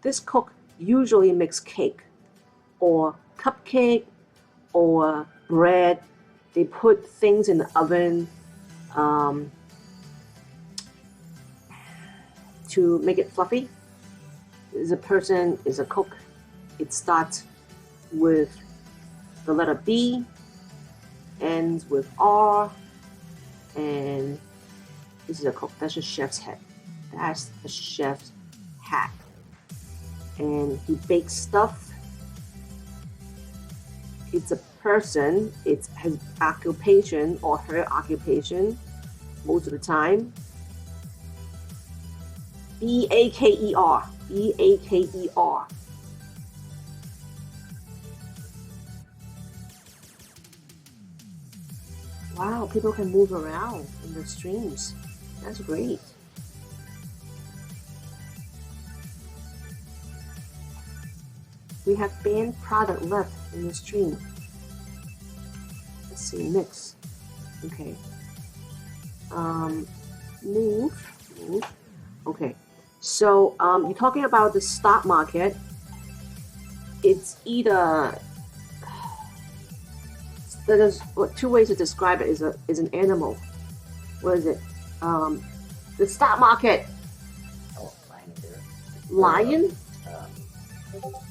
This cook usually makes cake or cupcake or bread. They put things in the oven to make it fluffy. Is a cook. It starts with the letter B, ends with R, and this is a cook. That's a chef's hat. That's a chef's hat. And he bakes stuff. It's a person. It's his occupation or her occupation most of the time. B-A-K-E-R. B-A-K-E-R. Wow, people can move around in the streams. That's great. We have banned product left in the stream. Let's see, mix. Okay. Move. Okay. So you're talking about the stock market. It's either there's two ways to describe it. Is an animal. What is it? The stock market. Oh, lion there. Lion.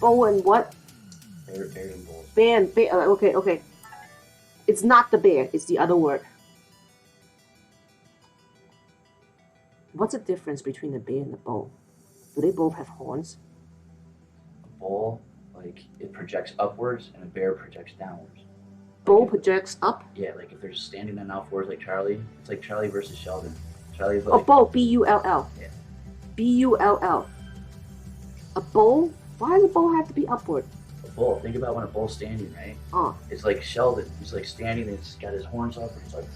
Bull and what? Bear and bulls. Bear. Okay. It's not the bear. It's the other word. What's the difference between the bear and the bull? Do they both have horns? A bull, like, it projects upwards, and a bear projects downwards. Bull projects up? Yeah, like if they're standing on all fours like Charlie, it's like Charlie versus Sheldon. Charlie's like... Oh, bull, B-U-L-L. Yeah. B-U-L-L. A bull? Why does a bull have to be upward? A bull, think about when a bull's standing, right? Oh. It's like Sheldon. He's like standing and he's got his horns up and he's like...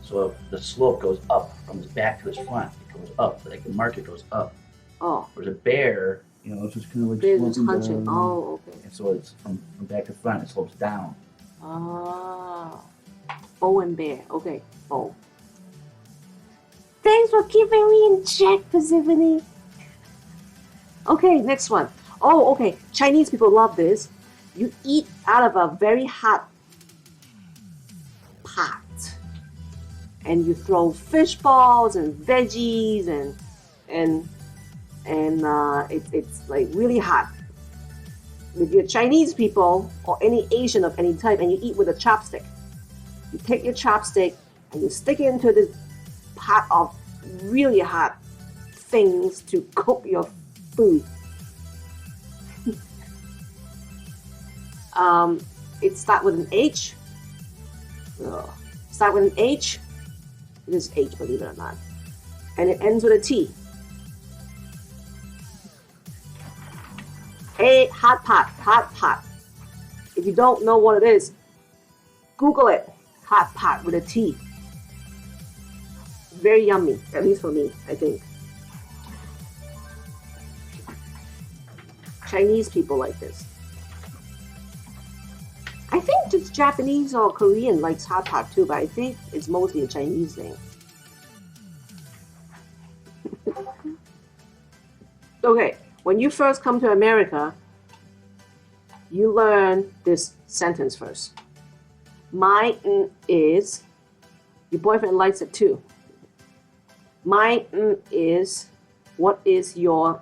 So the slope goes up from his back to his front. It goes up, like the market goes up. Oh. Whereas a bear, it's just kind of like bear is sloping hunching. down. Oh, okay. And so it's from back to front, it slopes down. Ah. Bull and bear. Okay, bull. Thanks for keeping me in check, Persephone. Okay, next one. Oh, okay. Chinese people love this. You eat out of a very hot pot. And you throw fish balls and veggies and it's like really hot. If you're Chinese people or any Asian of any type and you eat with a chopstick, you take your chopstick and you stick it into this pot of really hot things to cook your food. It starts with an H. Start with an H. It is H, believe it or not. And it ends with a T. A hot pot. If you don't know what it is, Google it. Hot pot with a T. Very yummy, at least for me, I think. Chinese people like this. I think just Japanese or Korean likes hot pot too, but I think it's mostly a Chinese thing. Okay, when you first come to America, you learn this sentence first. My is, your boyfriend likes it too. My is, what is your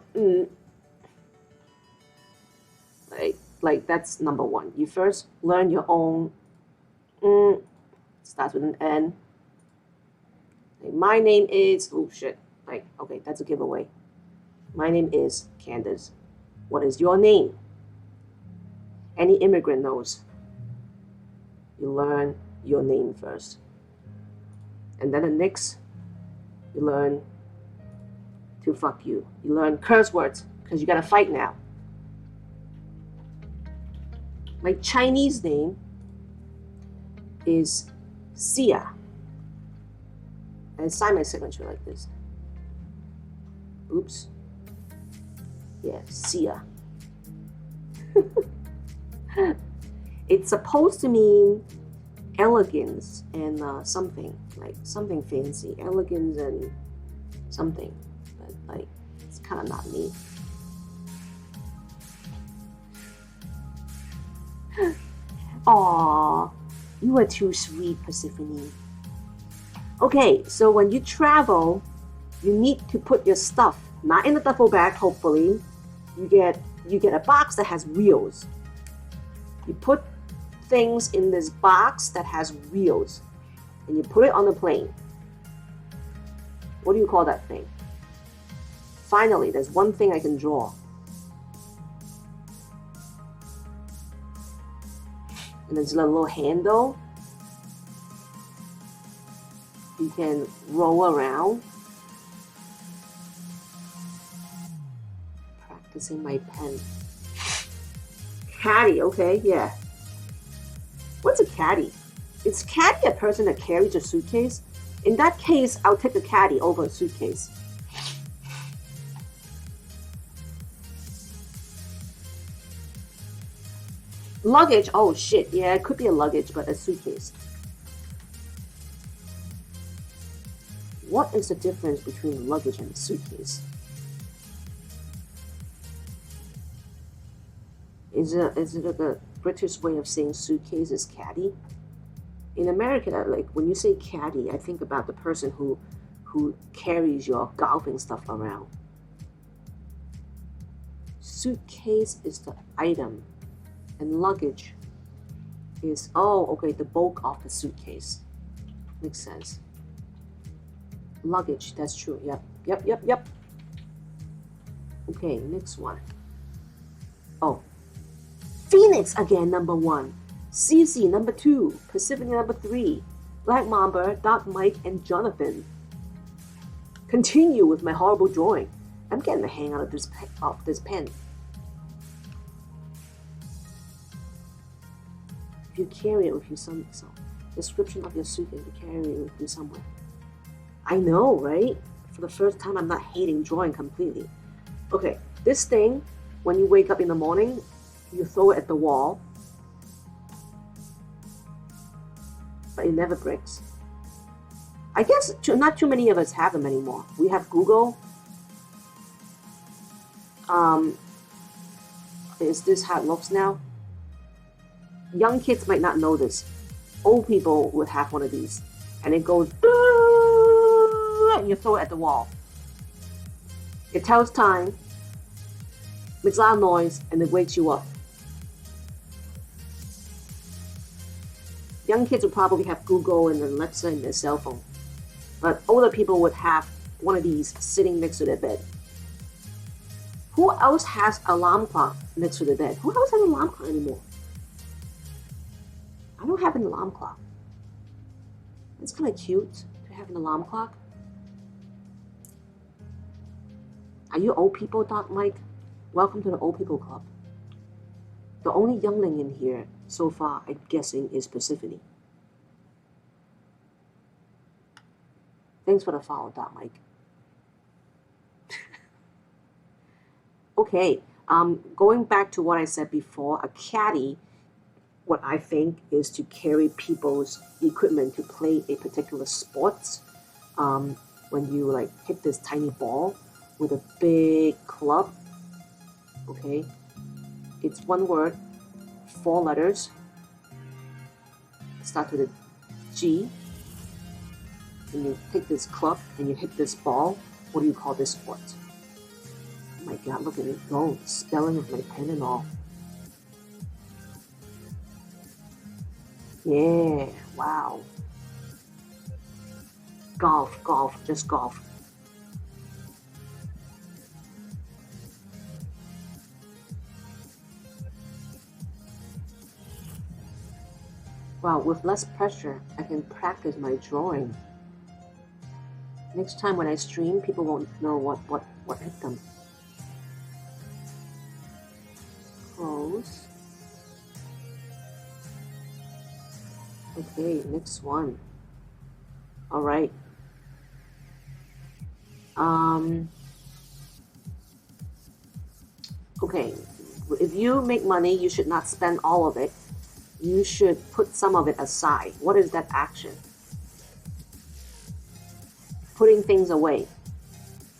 Like that's number one. You first learn your own. Starts with an N. Like, my name is. Oh shit! Like okay, that's a giveaway. My name is Candace. What is your name? Any immigrant knows. You learn your name first, and then the next, you learn to fuck you. You learn curse words because you gotta fight now. My Chinese name is Sia. And sign my signature like this. Oops. Yeah, Sia. It's supposed to mean elegance and something, like something fancy. Elegance and something. But like, it's kind of not me. Aw, you are too sweet, Persephone. Okay, so when you travel, you need to put your stuff not in a duffel bag. Hopefully, you get a box that has wheels. You put things in this box that has wheels, and you put it on the plane. What do you call that thing? Finally, there's one thing I can draw. And there's a little handle. You can roll around. Practicing my pen. Caddy, okay, yeah. What's a caddy? Is caddy a person that carries a suitcase? In that case, I'll take a caddy over a suitcase. Luggage, oh shit, yeah, it could be a luggage, but a suitcase. What is the difference between luggage and a suitcase? Is it like a British way of saying suitcase is caddy? In America, like when you say caddy, I think about the person who carries your golfing stuff around. Suitcase is the item, and luggage is, oh, okay, the bulk of the suitcase. Makes sense. Luggage, that's true. Yep. Okay, next one. Oh, Phoenix again, number 1. Cece, number 2. Pacific, number 3. Black Mamba, Doc Mike, and Jonathan. Continue with my horrible drawing. I'm getting the hang out of this pen. If you carry it with you description of your suitcase, you carry it with you somewhere. I know, right? For the first time, I'm not hating drawing completely. Okay, this thing, when you wake up in the morning, you throw it at the wall, but it never breaks. I guess not too many of us have them anymore. We have Google. Is this how it looks now? Young kids might not know this. Old people would have one of these, and it goes, and you throw it at the wall. It tells time, makes a lot of noise, and it wakes you up. Young kids would probably have Google and Alexa in their cell phone. But older people would have one of these sitting next to their bed. Who else has an alarm clock next to their bed? Who else has an alarm clock anymore? I don't have an alarm clock. It's kind of cute to have an alarm clock. Are you old people, Doc Mike? Welcome to the old people club. The only youngling in here so far, I'm guessing, is Persephone. Thanks for the follow, Doc Mike. Okay, going back to what I said before, a caddy, what I think is to carry people's equipment to play a particular sport. When you like hit this tiny ball with a big club, okay, it's one word, 4 letters, start with a G, and you take this club and you hit this ball. What do you call this sport? Oh my God, look at it go, the spelling of my pen and all. Yeah, wow. Golf, just golf. Wow, with less pressure, I can practice my drawing. Next time when I stream, people won't know what hit them. Close. Okay, next one. All right. Okay, if you make money, you should not spend all of it. You should put some of it aside. What is that action? Putting things away.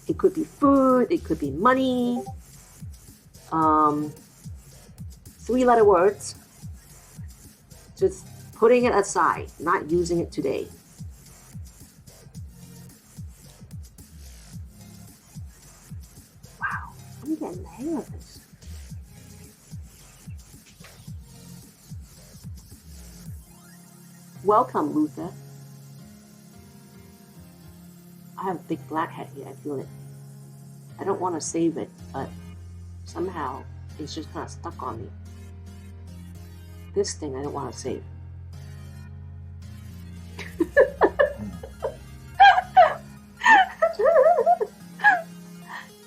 It could be food, it could be money. 3-letter words. Just putting it aside, not using it today. Wow, I'm getting the hang of this. Welcome, Luther. I have a big black head here, I feel it. I don't want to save it, but somehow it's just kind of stuck on me. This thing I don't want to save.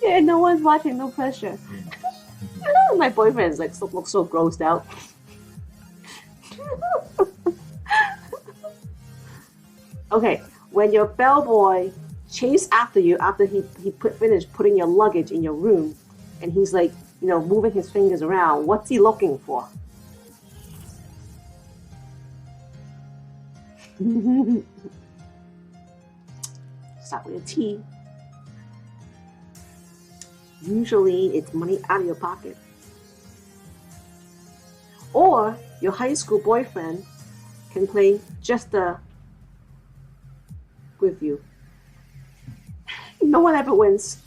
Yeah, no one's watching, no pressure. My boyfriend is like looks so grossed out. Okay, when your bellboy chase after you after he finished putting your luggage in your room, and he's like, you know, moving his fingers around, what's he looking for? Start with a T. Usually it's money out of your pocket. Or your high school boyfriend can play just with you. No one ever wins.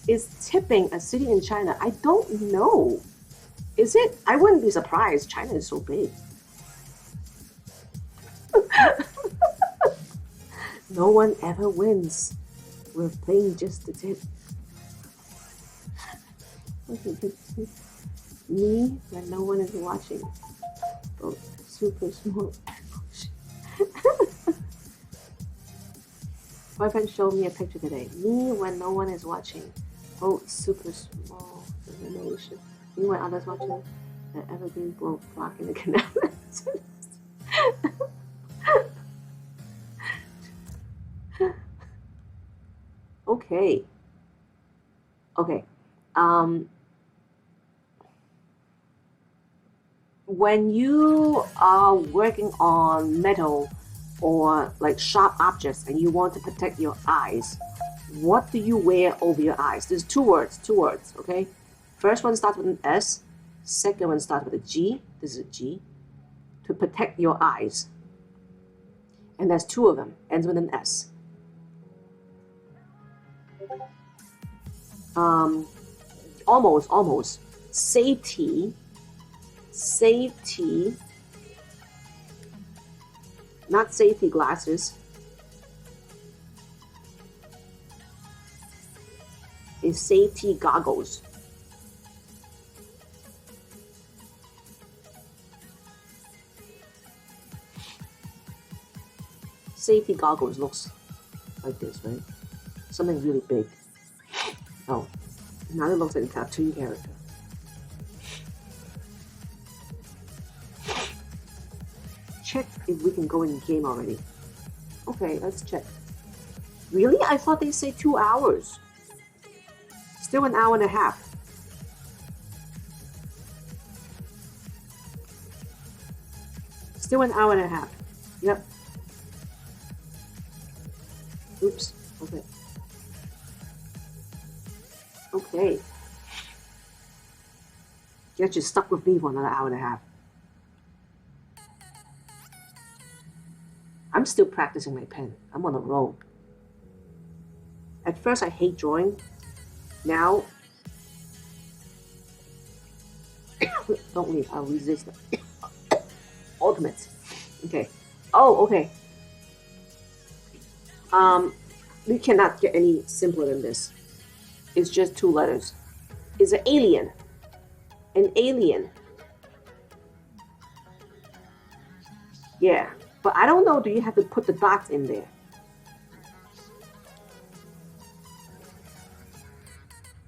Is tipping a city in China? I don't know. Is it? I wouldn't be surprised. China is so big. No one ever wins. We're playing just to tip. Me when no one is watching. Oh, super small. Boyfriend showed me a picture today. Me when no one is watching. Oh, super small illumination. Me when others watching. The evergreen block in the canal. Okay. Okay. When you are working on metal or like sharp objects and you want to protect your eyes, what do you wear over your eyes? There's two words, okay? First one starts with an S, second one starts with a G. This is a G. To protect your eyes. And there's two of them, ends with an S. Almost. Safety, not safety glasses. Is safety goggles. Safety goggles looks like this, right? Something really big. Oh, now it looks like a cartoon character. Check if we can go in the game already. Okay, let's check. Really? I thought they say 2 hours. Still an hour and a half. Still an hour and a half. Yep. Oops. Okay. Okay. Guess you're stuck with me for another hour and a half. I'm still practicing my pen. I'm on a roll. At first, I hate drawing. Now, don't leave. I'll resist it. Ultimate. Okay. Oh, okay. We cannot get any simpler than this. It's just 2 letters. It's an alien. An alien. Yeah. But I don't know, do you have to put the dots in there?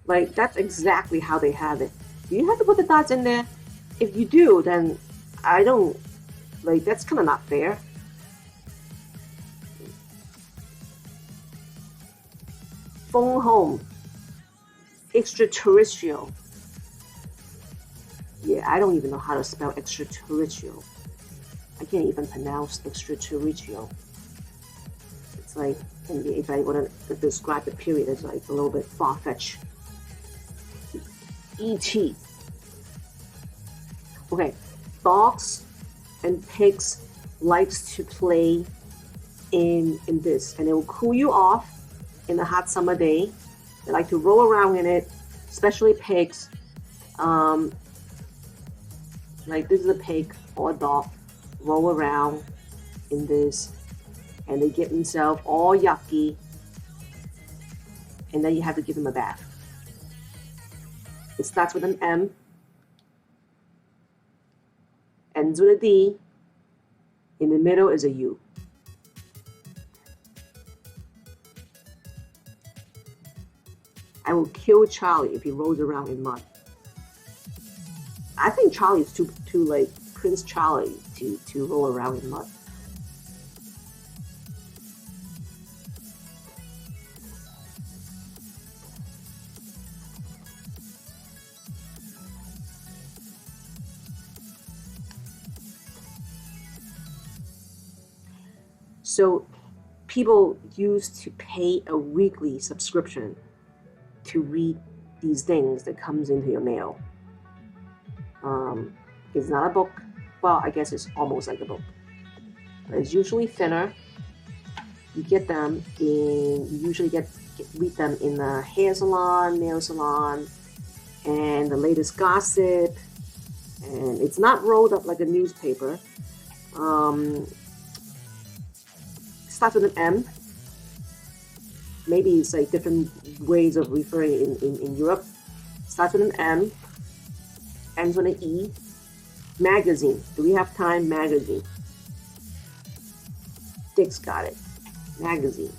Like, that's exactly how they have it. Do you have to put the dots in there? If you do, then I don't, like, that's kind of not fair. Phone home. Extraterrestrial. Yeah, I don't even know how to spell extraterrestrial. I can't even pronounce extraterrestrial. It's like, if I want to describe the period, it's like a little bit far-fetched. E.T. Okay, dogs and pigs likes to play in this, and it will cool you off in a hot summer day. They like to roll around in it, especially pigs. Like this is a pig or a dog, roll around in this, and they get themselves all yucky, and then you have to give them a bath. It starts with an M, ends with a D, in the middle is a U. I will kill Charlie if he rolls around in mud. I think Charlie is too like Prince Charlie to roll around in mud. So people used to pay a weekly subscription to read these things that comes into your mail. It's not a book. Well, I guess it's almost like a book. But it's usually thinner. You get them in. You usually read them in the hair salon, nail salon, and the latest gossip. And it's not rolled up like a newspaper. Starts with an M. Maybe it's like different ways of referring in Europe. Starts with an M, ends with an E. Magazine. Do we have time? Magazine. Dick's got it. Magazine.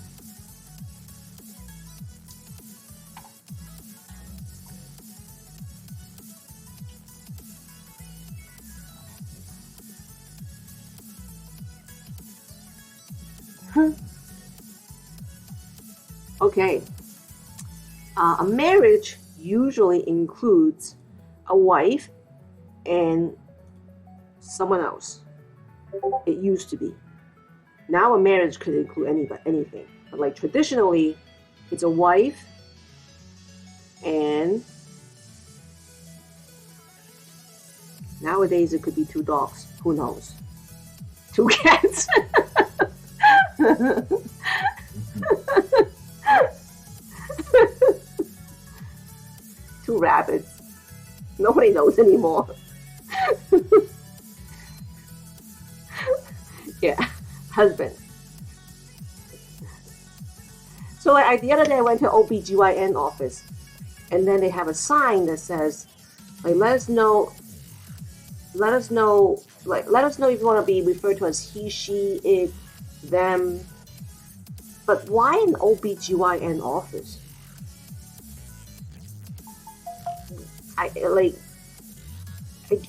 Okay. A marriage usually includes a wife and someone else. It used to be. Now a marriage could include anything. But like traditionally, it's a wife and nowadays it could be 2 dogs. Who knows? 2 cats. 2 rabbits. Nobody knows anymore. Yeah, husband. So like, the other day I went to OBGYN office, and then they have a sign that says, like, let us know if you want to be referred to as he, she, it, them. But why an OBGYN office?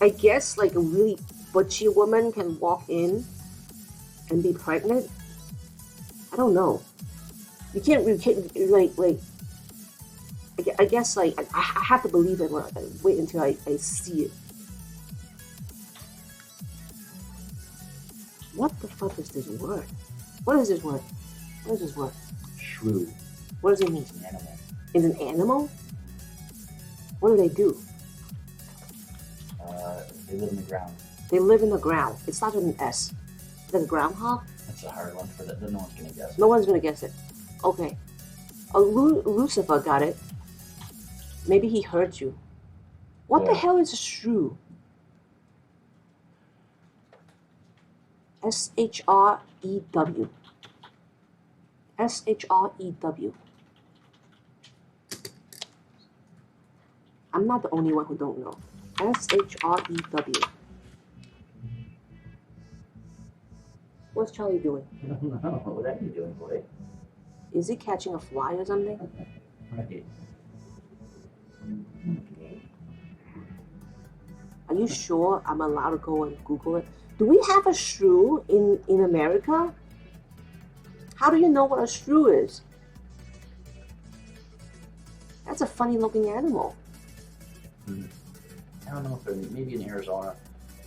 I guess like a really butchy woman can walk in and be pregnant. I don't know. You can't like. I guess like I have to believe it. Wait until I see it. What the fuck is this word? What is this word? What is this word? Shrew. What does it mean? It's an animal. Is an animal? What do they do? They live in the ground. They live in the ground. It starts with an S. Is that a groundhog? That's a hard one for that. No one's gonna guess. No one's gonna guess it. Okay. Lucifer got it. Maybe he heard you. What the hell is a shrew? S-H-R-E-W. S-H-R-E-W. I'm not the only one who don't know. S-H-R-E-W. What's Charlie doing? I don't know. What are you doing, boy? Is he catching a fly or something? Right. Are you sure I'm allowed to go and Google it? Do we have a shrew in America? How do you know what a shrew is? That's a funny looking animal. I don't know if they're maybe in Arizona.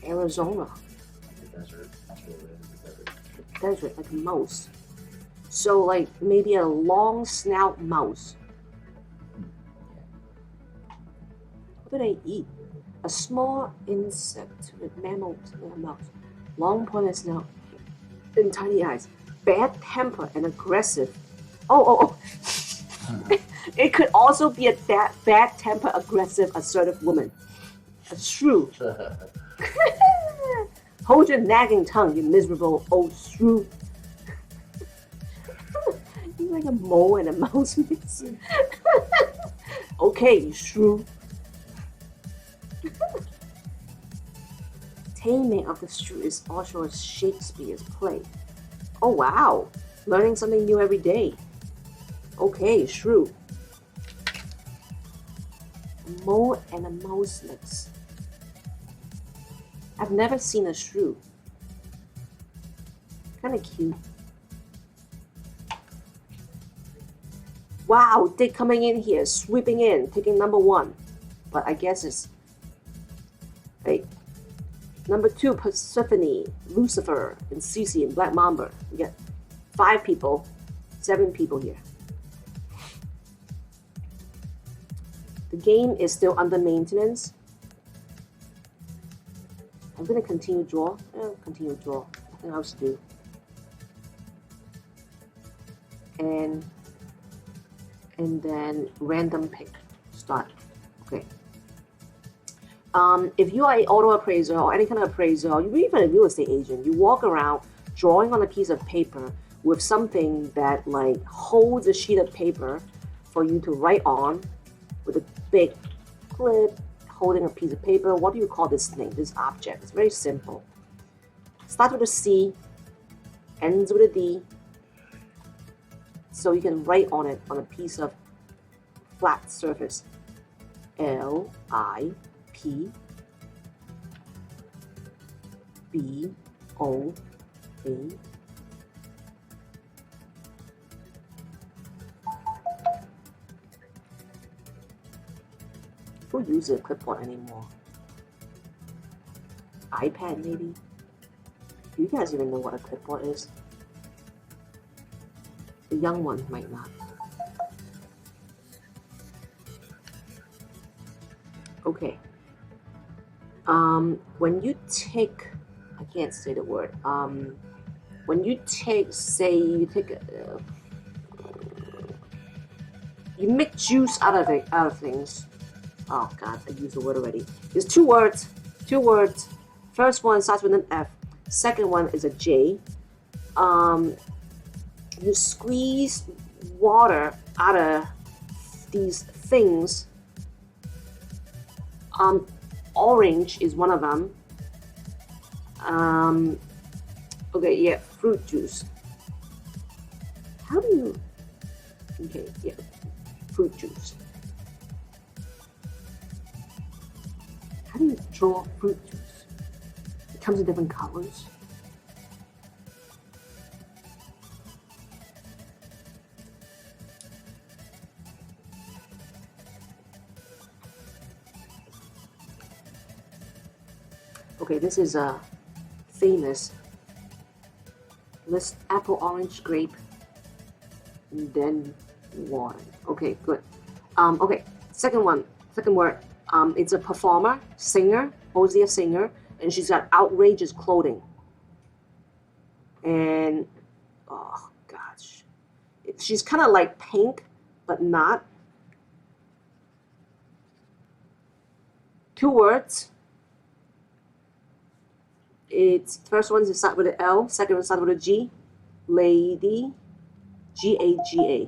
Arizona. Like the desert. That's what it is. The desert. Desert, like a mouse. So like maybe a long snout mouse. What do they eat? A small insect with mammals in their mouth, long pointed snout, and tiny eyes. Bad temper and aggressive. Oh. It could also be a bad temper, aggressive, assertive woman. A shrew. Hold your nagging tongue, you miserable old shrew. He's like a mole and a mouse mix. Okay, you shrew. Taming of the Shrew is also Shakespeare's play. Oh wow, learning something new every day. Okay, shrew. A mole and a mouse mix. I've never seen a shrew. Kinda cute. Wow, Dick coming in here, sweeping in, taking number 1. But I guess it's... Hey. Number 2, Persephone, Lucifer, and Cece, and Black Mamba. We got 5 people, 7 people here. The game is still under maintenance. I'm gonna continue draw. Continue draw. Nothing else to do. And then random pick. Start. Okay. If you are an auto appraiser or any kind of appraiser, or even a real estate agent, you walk around drawing on a piece of paper with something that like holds a sheet of paper for you to write on with a big clip holding a piece of paper. What do you call this thing, this object? It's very simple. Starts with a C, ends with a D, so you can write on it on a piece of flat surface. L-I-P B-O-A Who uses a clipboard anymore? iPad maybe? Do you guys even know what a clipboard is? The young ones might not. Okay. When you take, I can't say the word. When you take, say, you make juice out of things. Oh God, I used the word already. There's 2 words. 2 words. First one starts with an F. Second one is a J. You squeeze water out of these things. Orange is one of them. Okay, yeah, fruit juice. How do you... Okay, yeah, fruit juice. How do you draw fruit juice? It comes in different colors. Okay, this is a famous list: apple, orange, grape, and then water. Okay, good. Okay, second word. It's a performer, singer, mostly a singer, and she's got outrageous clothing. And oh gosh, she's kind of like Pink, but not. 2 words. It's first one is start with an L, second one start with a G. Lady, G-A-G-A.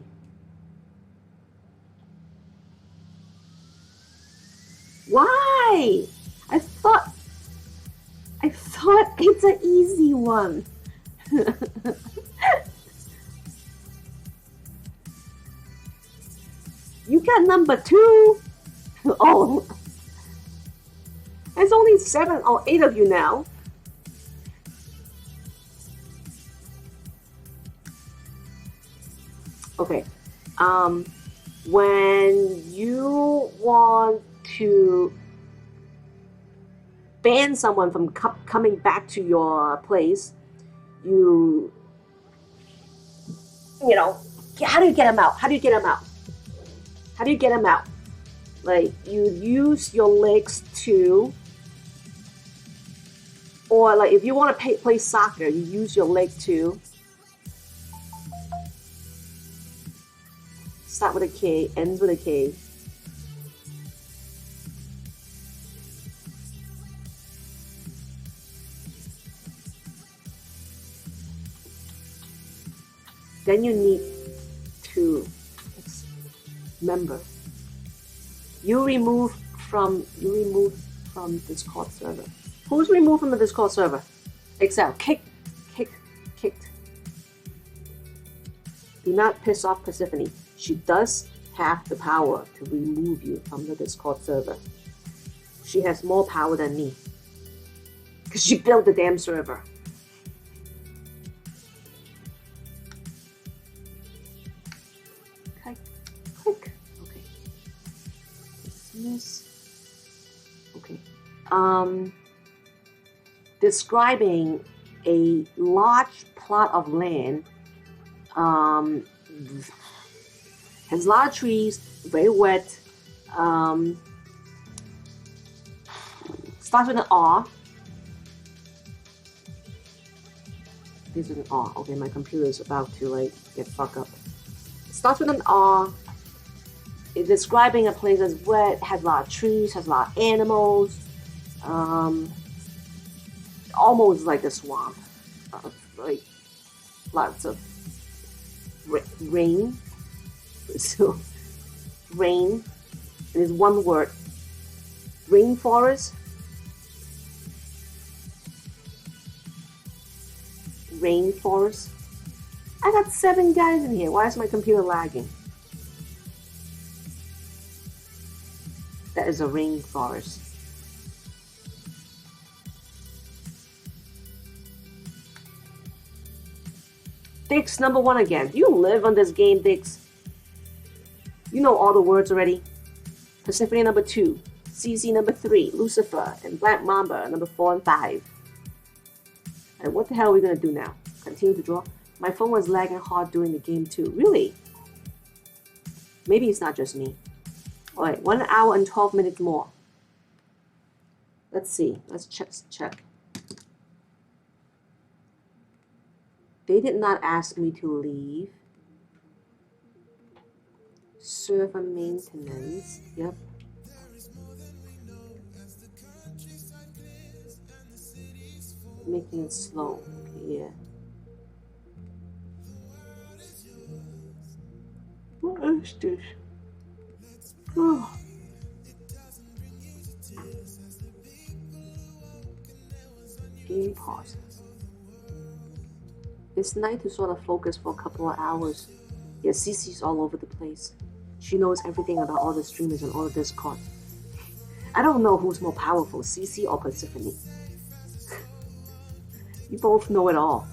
Why? I thought it's an easy one. You got number 2. Oh, there's only 7 or 8 of you now. Okay, when you want to ban someone from coming back to your place, you know, how do you get them out? How do you get them out? How do you get them out? like you use your legs to, or like if you want to play soccer, you use your leg to. Start with a K, ends with a K. Then you need to remember. You remove from Discord server. Who's removed from the Discord server? Excel. Kicked. Do not piss off Persephone. She does have the power to remove you from the Discord server. She has more power than me. Because she built the damn server. Okay. Click. Okay. Dismiss. Okay. Describing a large plot of land. Has a lot of trees, very wet. Starts with an R. This is an R. Okay, my computer is about to get fucked up. Starts with an R. It's describing a place that's wet, has a lot of trees, has a lot of animals. Almost like a swamp. Like lots of rain. So, rain is one word. Rainforest. Rainforest. I got 7 guys in here. Why is my computer lagging? That is a rainforest. Dix, number 1 again. Do you live on this game, Dix? You know all the words already. Persephone number 2. CC number 3. Lucifer. And Black Mamba number 4 and 5. And what the hell are we going to do now? Continue to draw? My phone was lagging hard during the game too. Really? Maybe it's not just me. Alright, 1 hour and 12 minutes more. Let's see. Let's check. They did not ask me to leave. Server maintenance. Yep. Making it slow. Yeah. What is this? Oh. Game pause. It's nice to sort of focus for a couple of hours. Yeah, Cece's all over the place. She knows everything about all the streamers and all the Discord. I don't know who's more powerful, Cece or Persephone. You both know it all.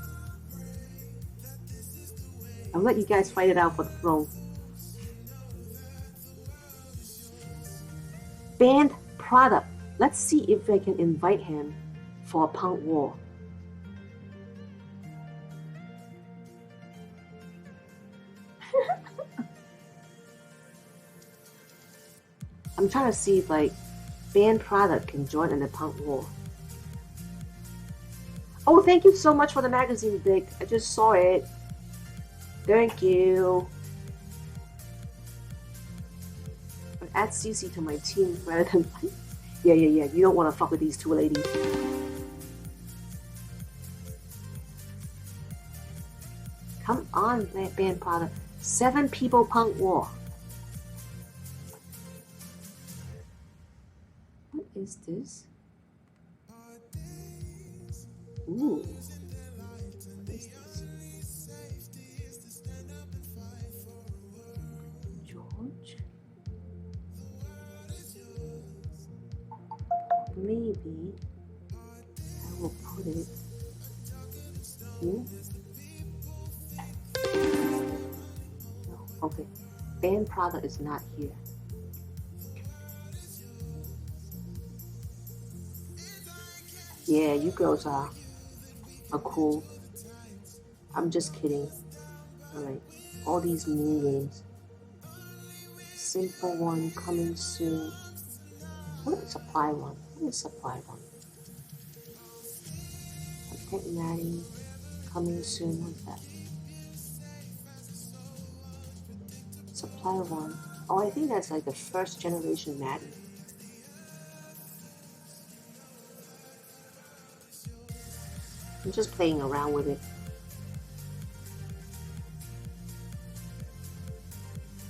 I'll let you guys fight it out for the throne. Banned product. Let's see if I can invite him for a punk war. I'm trying to see if banned product can join in the punk war. Oh, thank you so much for the magazine, Dick. I just saw it. Thank you. Add CC to my team rather than... Yeah. You don't want to fuck with these 2 ladies. Come on, band product. 7 people punk war. What is this? Ooh. What is this? George? Maybe I will put it here. No, okay. Band product is not here. Yeah, you girls are cool. I'm just kidding. Alright. All these mini games. simple one coming soon. What is supply one? What is supply one? Protect Maddie coming soon. What's that? Supply one. Oh, I think that's like the first generation Maddie. I'm just playing around with it.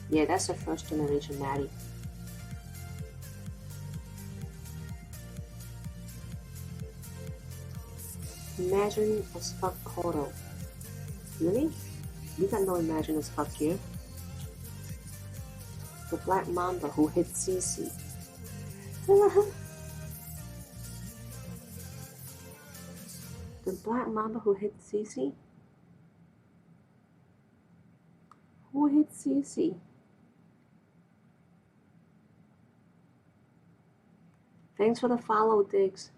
Yeah, that's the first generation Maddie. Imagine as fuck Kodo. Really? We got no imagine as fuck here. The black mamba who hit Cece. The black mamba who hit Cece? Who hit Cece? Thanks for the follow, Diggs.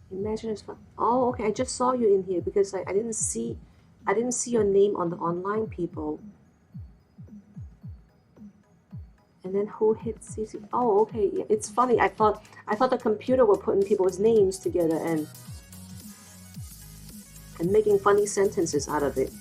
Imagine it's fun. Oh, okay. I just saw you in here because I didn't see your name on the online people. And then who hit CC? Oh, okay. Yeah, it's funny. I thought the computer were putting people's names together and making funny sentences out of it.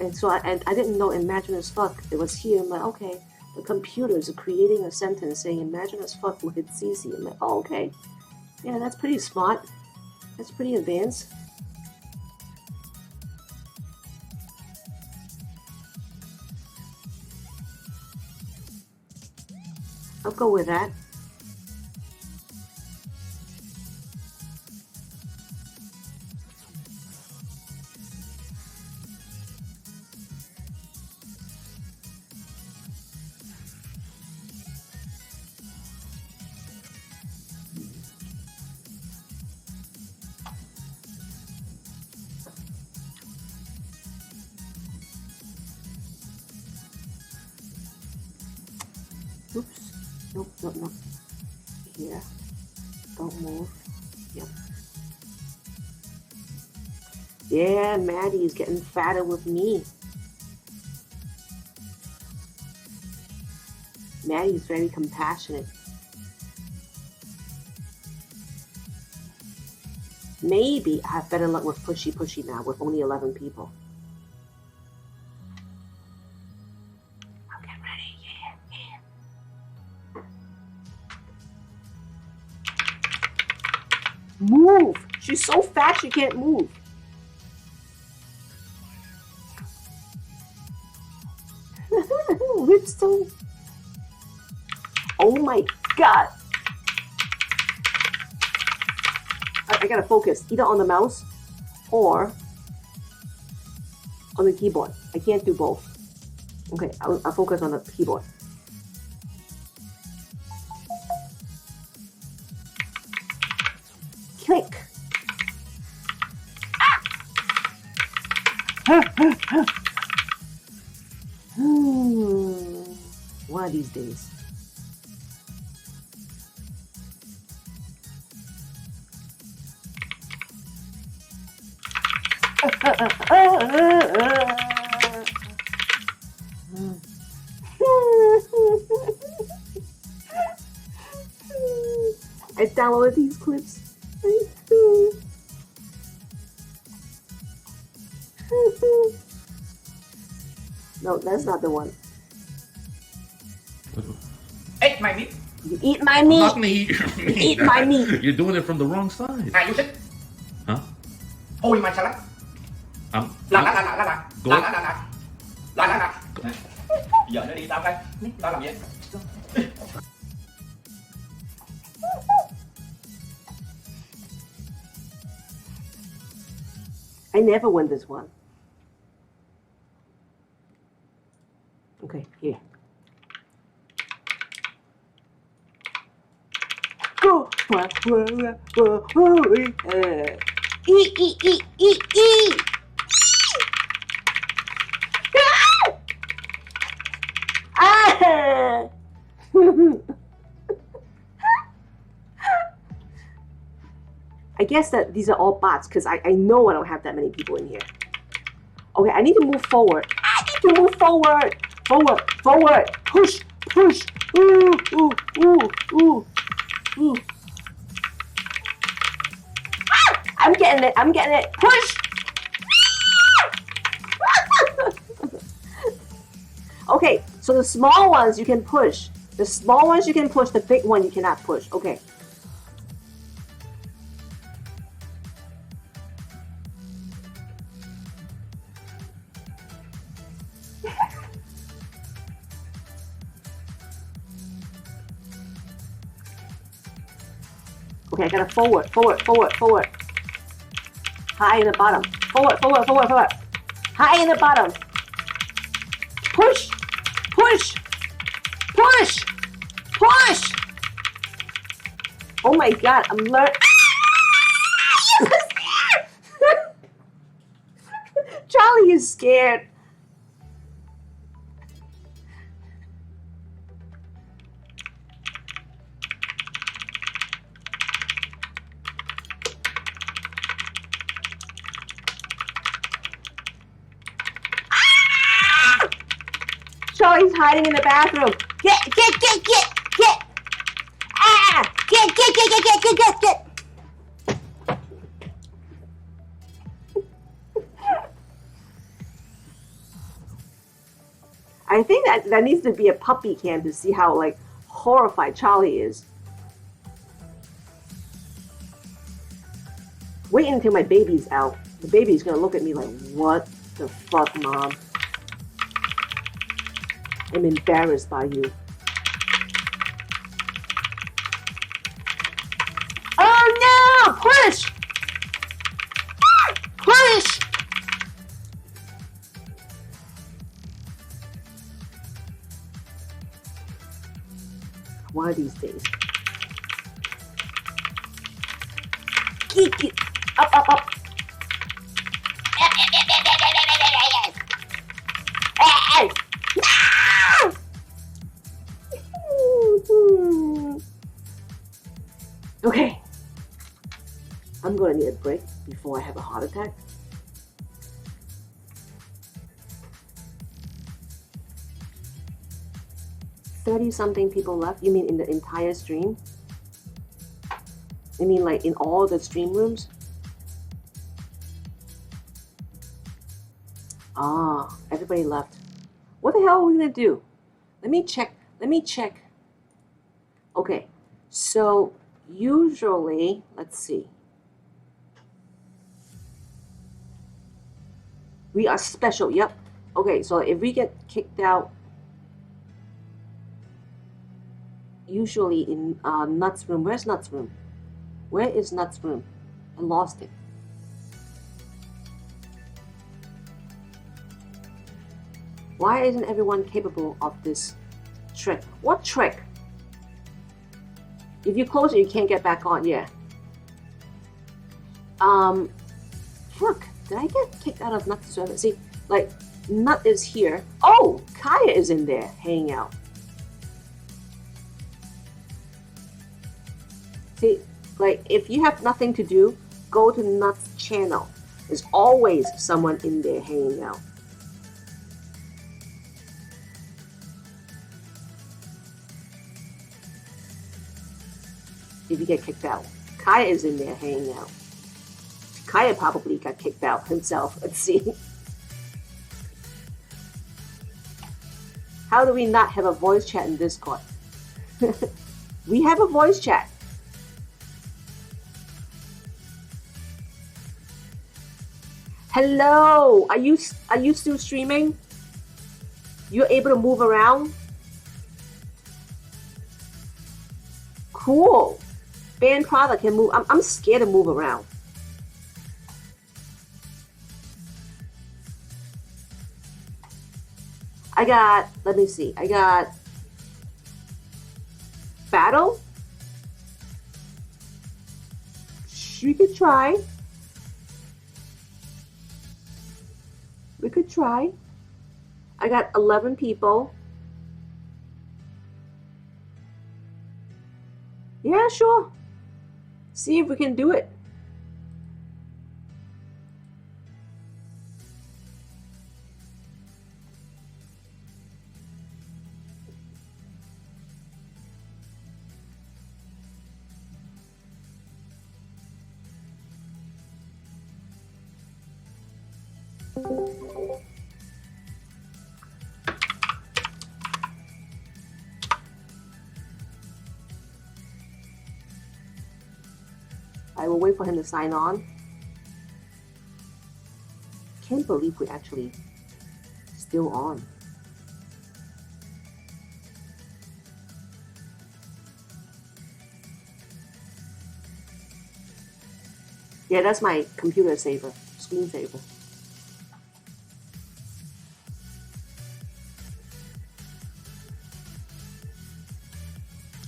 And so I didn't know imagine as fuck. It was here. I'm like, okay, the computers are creating a sentence saying imagine as fuck with CC. I'm like, oh, okay. Yeah, that's pretty smart. That's pretty advanced. I'll go with that. Oops. Nope. Here. Don't move. Yep. Yeah, Maddie's getting fatter with me. Maddie's very compassionate. Maybe I have better luck with pushy now with only 11 people. Move! She's so fat she can't move. Whitstone. Oh my god. I gotta focus either on the mouse or on the keyboard. I can't do both. Okay, I'll focus on the keyboard. Click. One of these days. I downloaded these clips. No, that's not the one. Eat my meat. You eat my meat. I'm not gonna eat your meat. Eat my meat. You're doing it from the wrong side. You sit. Huh? Ôi mà sao lắm? Là. Giờ nó đi tao đây. Tao làm gì? I never win this one. Okay, here. Go! Eat! Ah! I guess that these are all bots because I know I don't have that many people in here. Okay, I need to move forward. I need to move forward. Forward, forward. Push, push. Ooh, ooh, ooh, ooh, ooh. Ah! I'm getting it. I'm getting it. Push. Okay, so the small ones you can push. The small ones you can push. The big one you cannot push. Okay. Okay, I gotta forward, forward, forward, forward. High in the bottom. Forward, forward, forward, forward. High in the bottom. Push, push, push, push. Oh my God, I'm learning. Charlie is scared. Charlie's hiding in the bathroom. Get. Ah, get. I think that needs to be a puppy cam to see how like horrified Charlie is. Wait until my baby's out. The baby's gonna look at me like, what the fuck, Mom? I'm embarrassed by you. Oh no! Push! Push! One of these days. Kick it! Up! Okay. I'm gonna need a break before I have a heart attack. Something people left? You mean in the entire stream? You mean like in all the stream rooms? Ah, everybody left. What the hell are we gonna do? Let me check. Okay, so usually, let's see. We are special, yep. Okay, so if we get kicked out, usually in Nuts room. Where's Nuts room? Where is Nuts room? I lost it. Why isn't everyone capable of this trick? What trick? If you close it, you can't get back on. Yeah. Fuck. Did I get kicked out of Nut's server? See, like, Nut is here. Oh, Kaya is in there hanging out. See, like, if you have nothing to do, go to Nut's channel. There's always someone in there hanging out. If you get kicked out. Kaya is in there hanging out. Kaya probably got kicked out himself. Let's see. How do we not have a voice chat in Discord? We have a voice chat. Hello, are you still streaming? You're able to move around? Cool. Band product can move. I'm scared to move around. Let me see. I got battle. We could try. I got 11 people. Yeah, sure. See if we can do it. I will wait for him to sign on. Can't believe we're actually still on. Yeah, that's my computer saver, screen saver.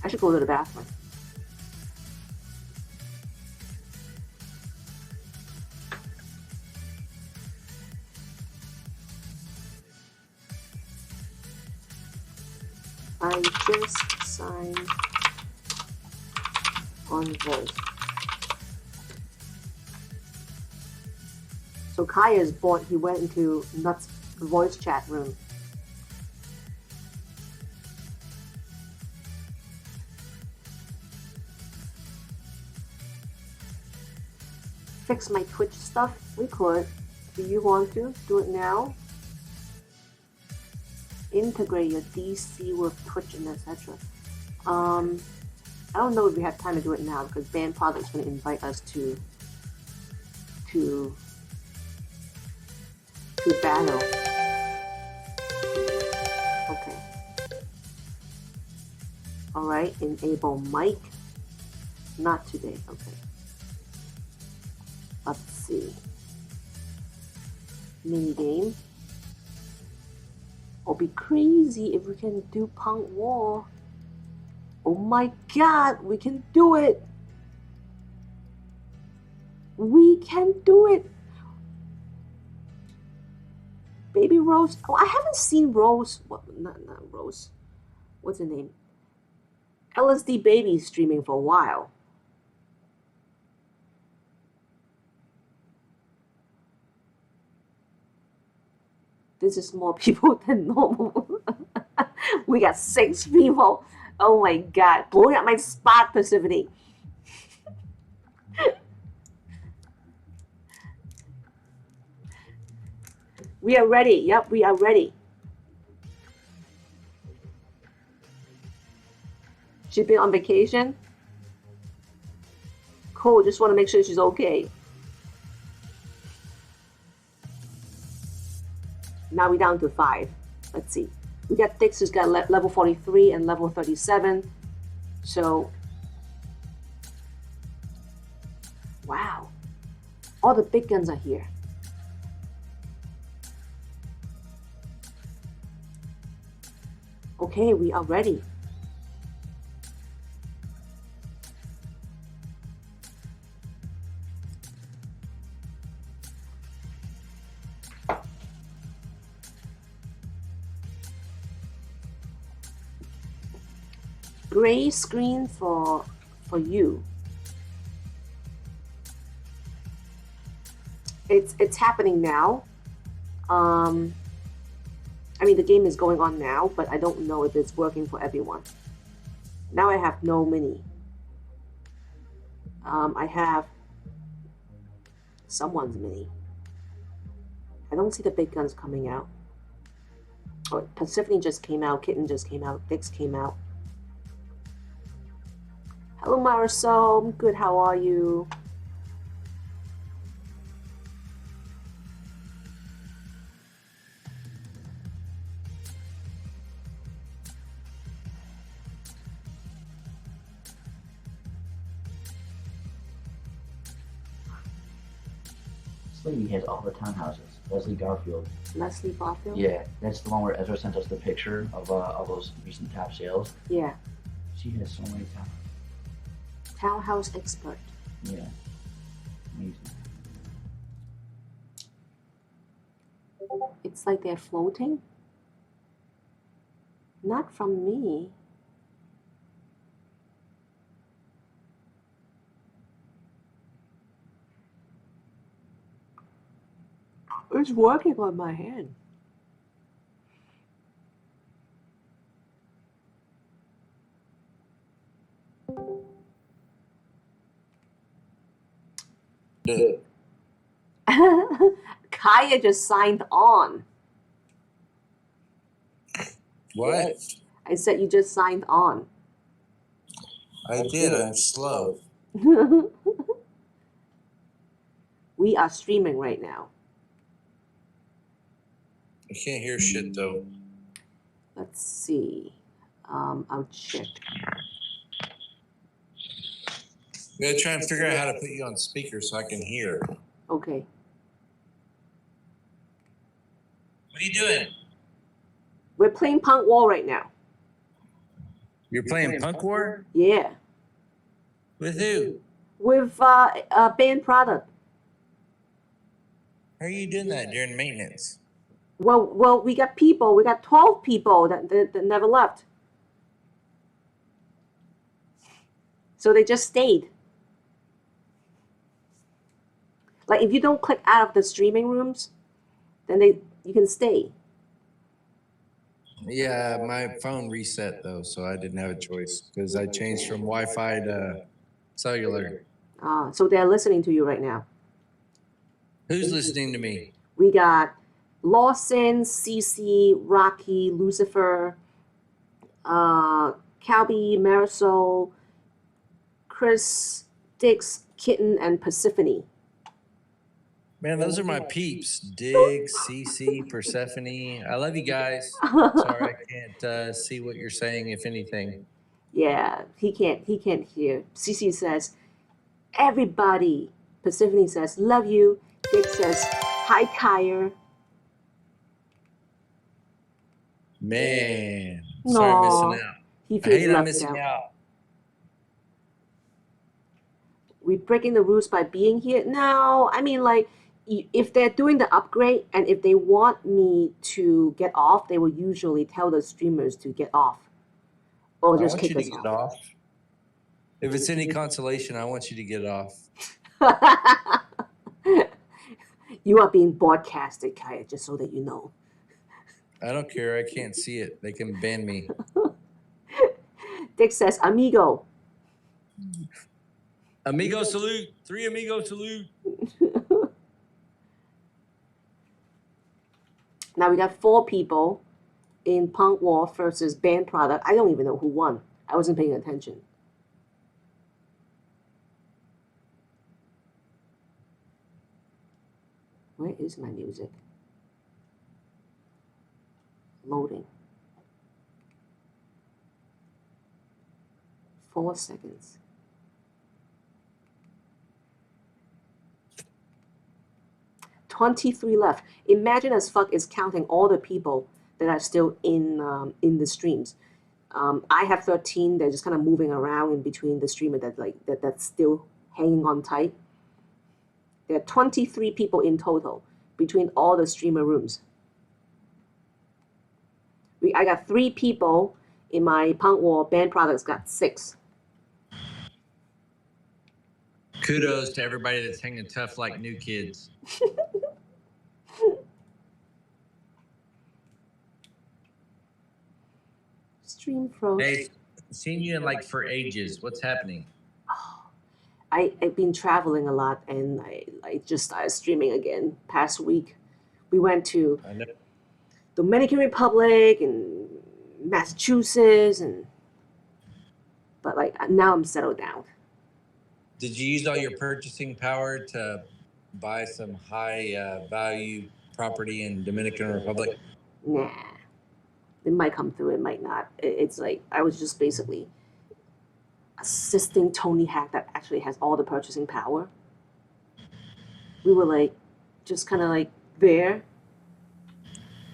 I should go to the bathroom. I just signed on voice. So Kaya's bored. He went into Nuts' voice chat room. Fix my Twitch stuff? We could. Do you want to do it now? Integrate your DC with Twitch and etc. I don't know if we have time to do it now because Band Product's going to invite us to battle. Okay. All right. Enable mic. Not today. Okay. Let's see. Mini game. It'll be crazy if we can do Punk War. Oh my god, we can do it! We can do it! Baby Rose. Oh, I haven't seen Rose. What? Not Rose. What's her name? LSD Baby streaming for a while. This is more people than normal. We got 6 people. Oh my god. Blowing up my spot, Persephone. We are ready. Yep, we are ready. She's been on vacation. Cool, just want to make sure she's okay. Now we're down to 5. Let's see. We got Dix who's got level 43 and level 37. So, wow. All the big guns are here. Okay, we are ready. Gray screen for you. It's happening now. I mean, the game is going on now, but I don't know if it's working for everyone. Now I have no mini. I have someone's mini. I don't see the big guns coming out. Oh, Persephone just came out. Kitten just came out. Dix came out. Hello, Marisol. I'm good. How are you? This lady has all the townhouses. Leslie Garfield. Leslie Garfield? Yeah, that's the one where Ezra sent us the picture of those recent top sales. Yeah. She has so many townhouses. Townhouse expert. Yeah. Amazing. It's like they're floating. Not from me. was working on my hand. Kaya just signed on. What? I said you just signed on. I did. I'm slow. We are streaming right now. I can't hear shit though. Let's see. I'll check. I'm gonna try and figure out how to put you on speaker so I can hear. Okay. What are you doing? We're playing Punk Wall right now. You're playing Punk War? Yeah. With who? With band product. How are you doing that during maintenance? Well, we got people. We got 12 people that never left. So they just stayed. Like if you don't click out of the streaming rooms, then you can stay. Yeah, my phone reset though, so I didn't have a choice because I changed from Wi-Fi to cellular. So they're listening to you right now. Who's listening to me? We got Lawson, Cece, Rocky, Lucifer, Calby, Marisol, Chris, Dix, Kitten, and Persephone. Man, those are my peeps. Dig, Cece, Persephone. I love you guys. Sorry, I can't see what you're saying, if anything. Yeah, he can't hear. Cece says, everybody. Persephone says, love you. Dick says, hi, Kyer. Man, sorry missing out. He I feels hate I'm left missing out. We breaking the rules by being here? No, I mean like, if they're doing the upgrade and if they want me to get off, they will usually tell the streamers to get off. Or just kick us off. If it's any consolation, I want you to get off. You are being broadcasted, Kaya, just so that you know. I don't care. I can't see it. They can ban me. Dick says, amigo. Amigo salute. 3 amigo salute. Now we got 4 people in Punk War versus band product. I don't even know who won. I wasn't paying attention. Where is my music? Loading. 4 seconds. $23 left. Imagine as fuck is counting all the people that are still in the streams. I have 13. They're just kind of moving around in between the streamer that's still hanging on tight. There are 23 people in total between all the streamer rooms. I got 3 people in my Punk War. Band products got 6. Kudos to everybody that's hanging tough like new kids. Stream froze. Hey, seen you in like for ages. What's happening? I've been traveling a lot, and I just started streaming again past week. We went to Dominican Republic and Massachusetts, but like now I'm settled down. Did you use all your purchasing power to buy some high value property in Dominican Republic? Nah, it might come through, it might not. It's like I was just basically assisting Tony Hack that actually has all the purchasing power. We were like just kind of like there.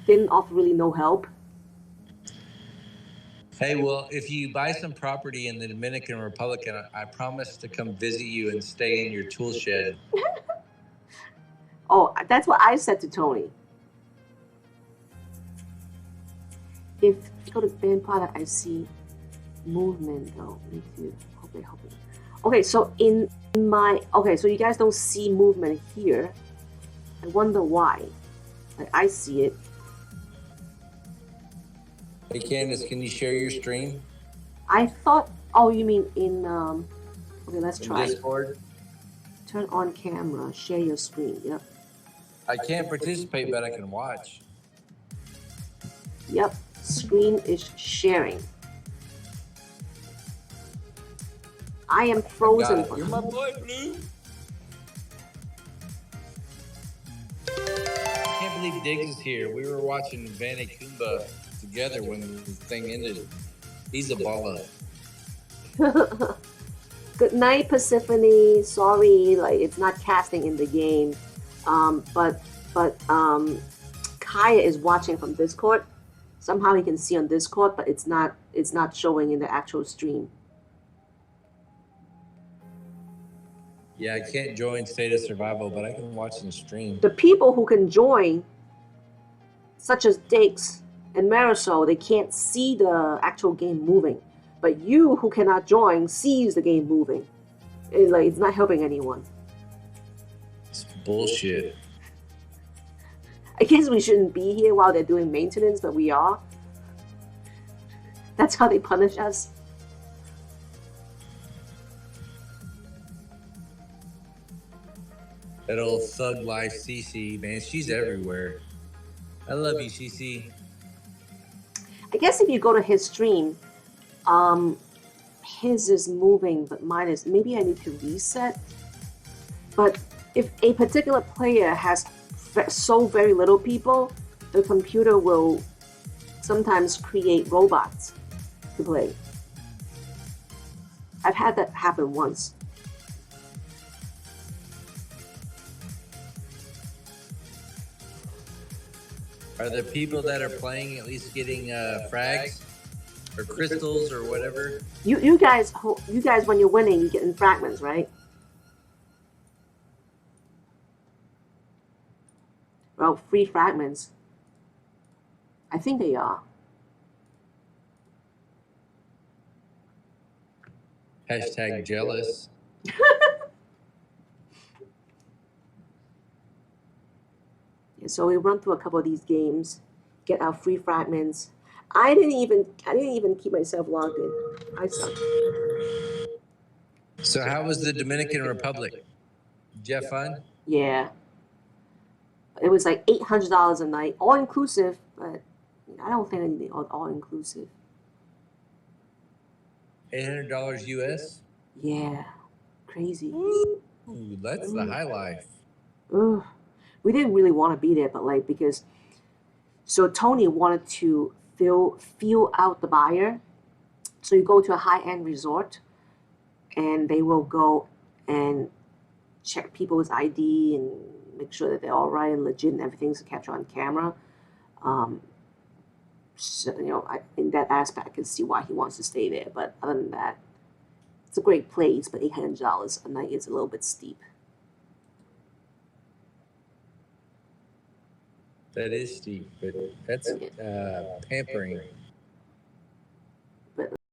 Didn't offer really no help. Hey, well, if you buy some property in the Dominican Republic, and I promise to come visit you and stay in your tool shed. Oh, that's what I said to Tony. If you go to band product, I see movement though. Me too. Okay. Okay, so so you guys don't see movement here. I wonder why. Like, I see it. Hey, Candace, can you share your stream I thought. Oh, you mean in Okay, let's in try. Discord? Turn on camera. Share your screen. Yep. I can't participate, but I can watch. Yep. Screen is sharing. I am frozen. You're my boy, Blue. I can't believe Diggs is here. We were watching Vanakumba together when the thing ended. He's a baller. Good night, Persephone. Sorry, like it's not casting in the game. But Kaya is watching from Discord. Somehow he can see on Discord, but it's not showing in the actual stream. Yeah, I can't join State of Survival, but I can watch and stream. The people who can join, such as Dix and Marisol, they can't see the actual game moving. But you who cannot join sees the game moving. It's not helping anyone. It's bullshit. I guess we shouldn't be here while they're doing maintenance, but we are. That's how they punish us. That old thug life CC, man, she's everywhere. I love you, CC. I guess if you go to his stream, his is moving, but mine is. Maybe I need to reset. But if a particular player has so very little people, the computer will sometimes create robots to play. I've had that happen once. Are the people that are playing at least getting frags or crystals or whatever? You guys, when you're winning, you get in fragments, right? Well, free fragments. I think they are. Hashtag jealous. Yeah, so we run through a couple of these games, get our free fragments. I didn't even keep myself logged in. I suck. So how was the Dominican Republic? Did you have fun? Yeah. It was like $800 a night, all inclusive, but I don't think I need it all inclusive. $800 US? Yeah. Crazy. Ooh, that's the high life. Ugh. We didn't really want to be there, but because so Tony wanted to feel out the buyer. So you go to a high-end resort and they will go and check people's ID and make sure that they're all right and legit and everything's captured on camera. So, in that aspect, I can see why he wants to stay there. But other than that, it's a great place, but $800 a night is a little bit steep. That is steep, but that's pampering.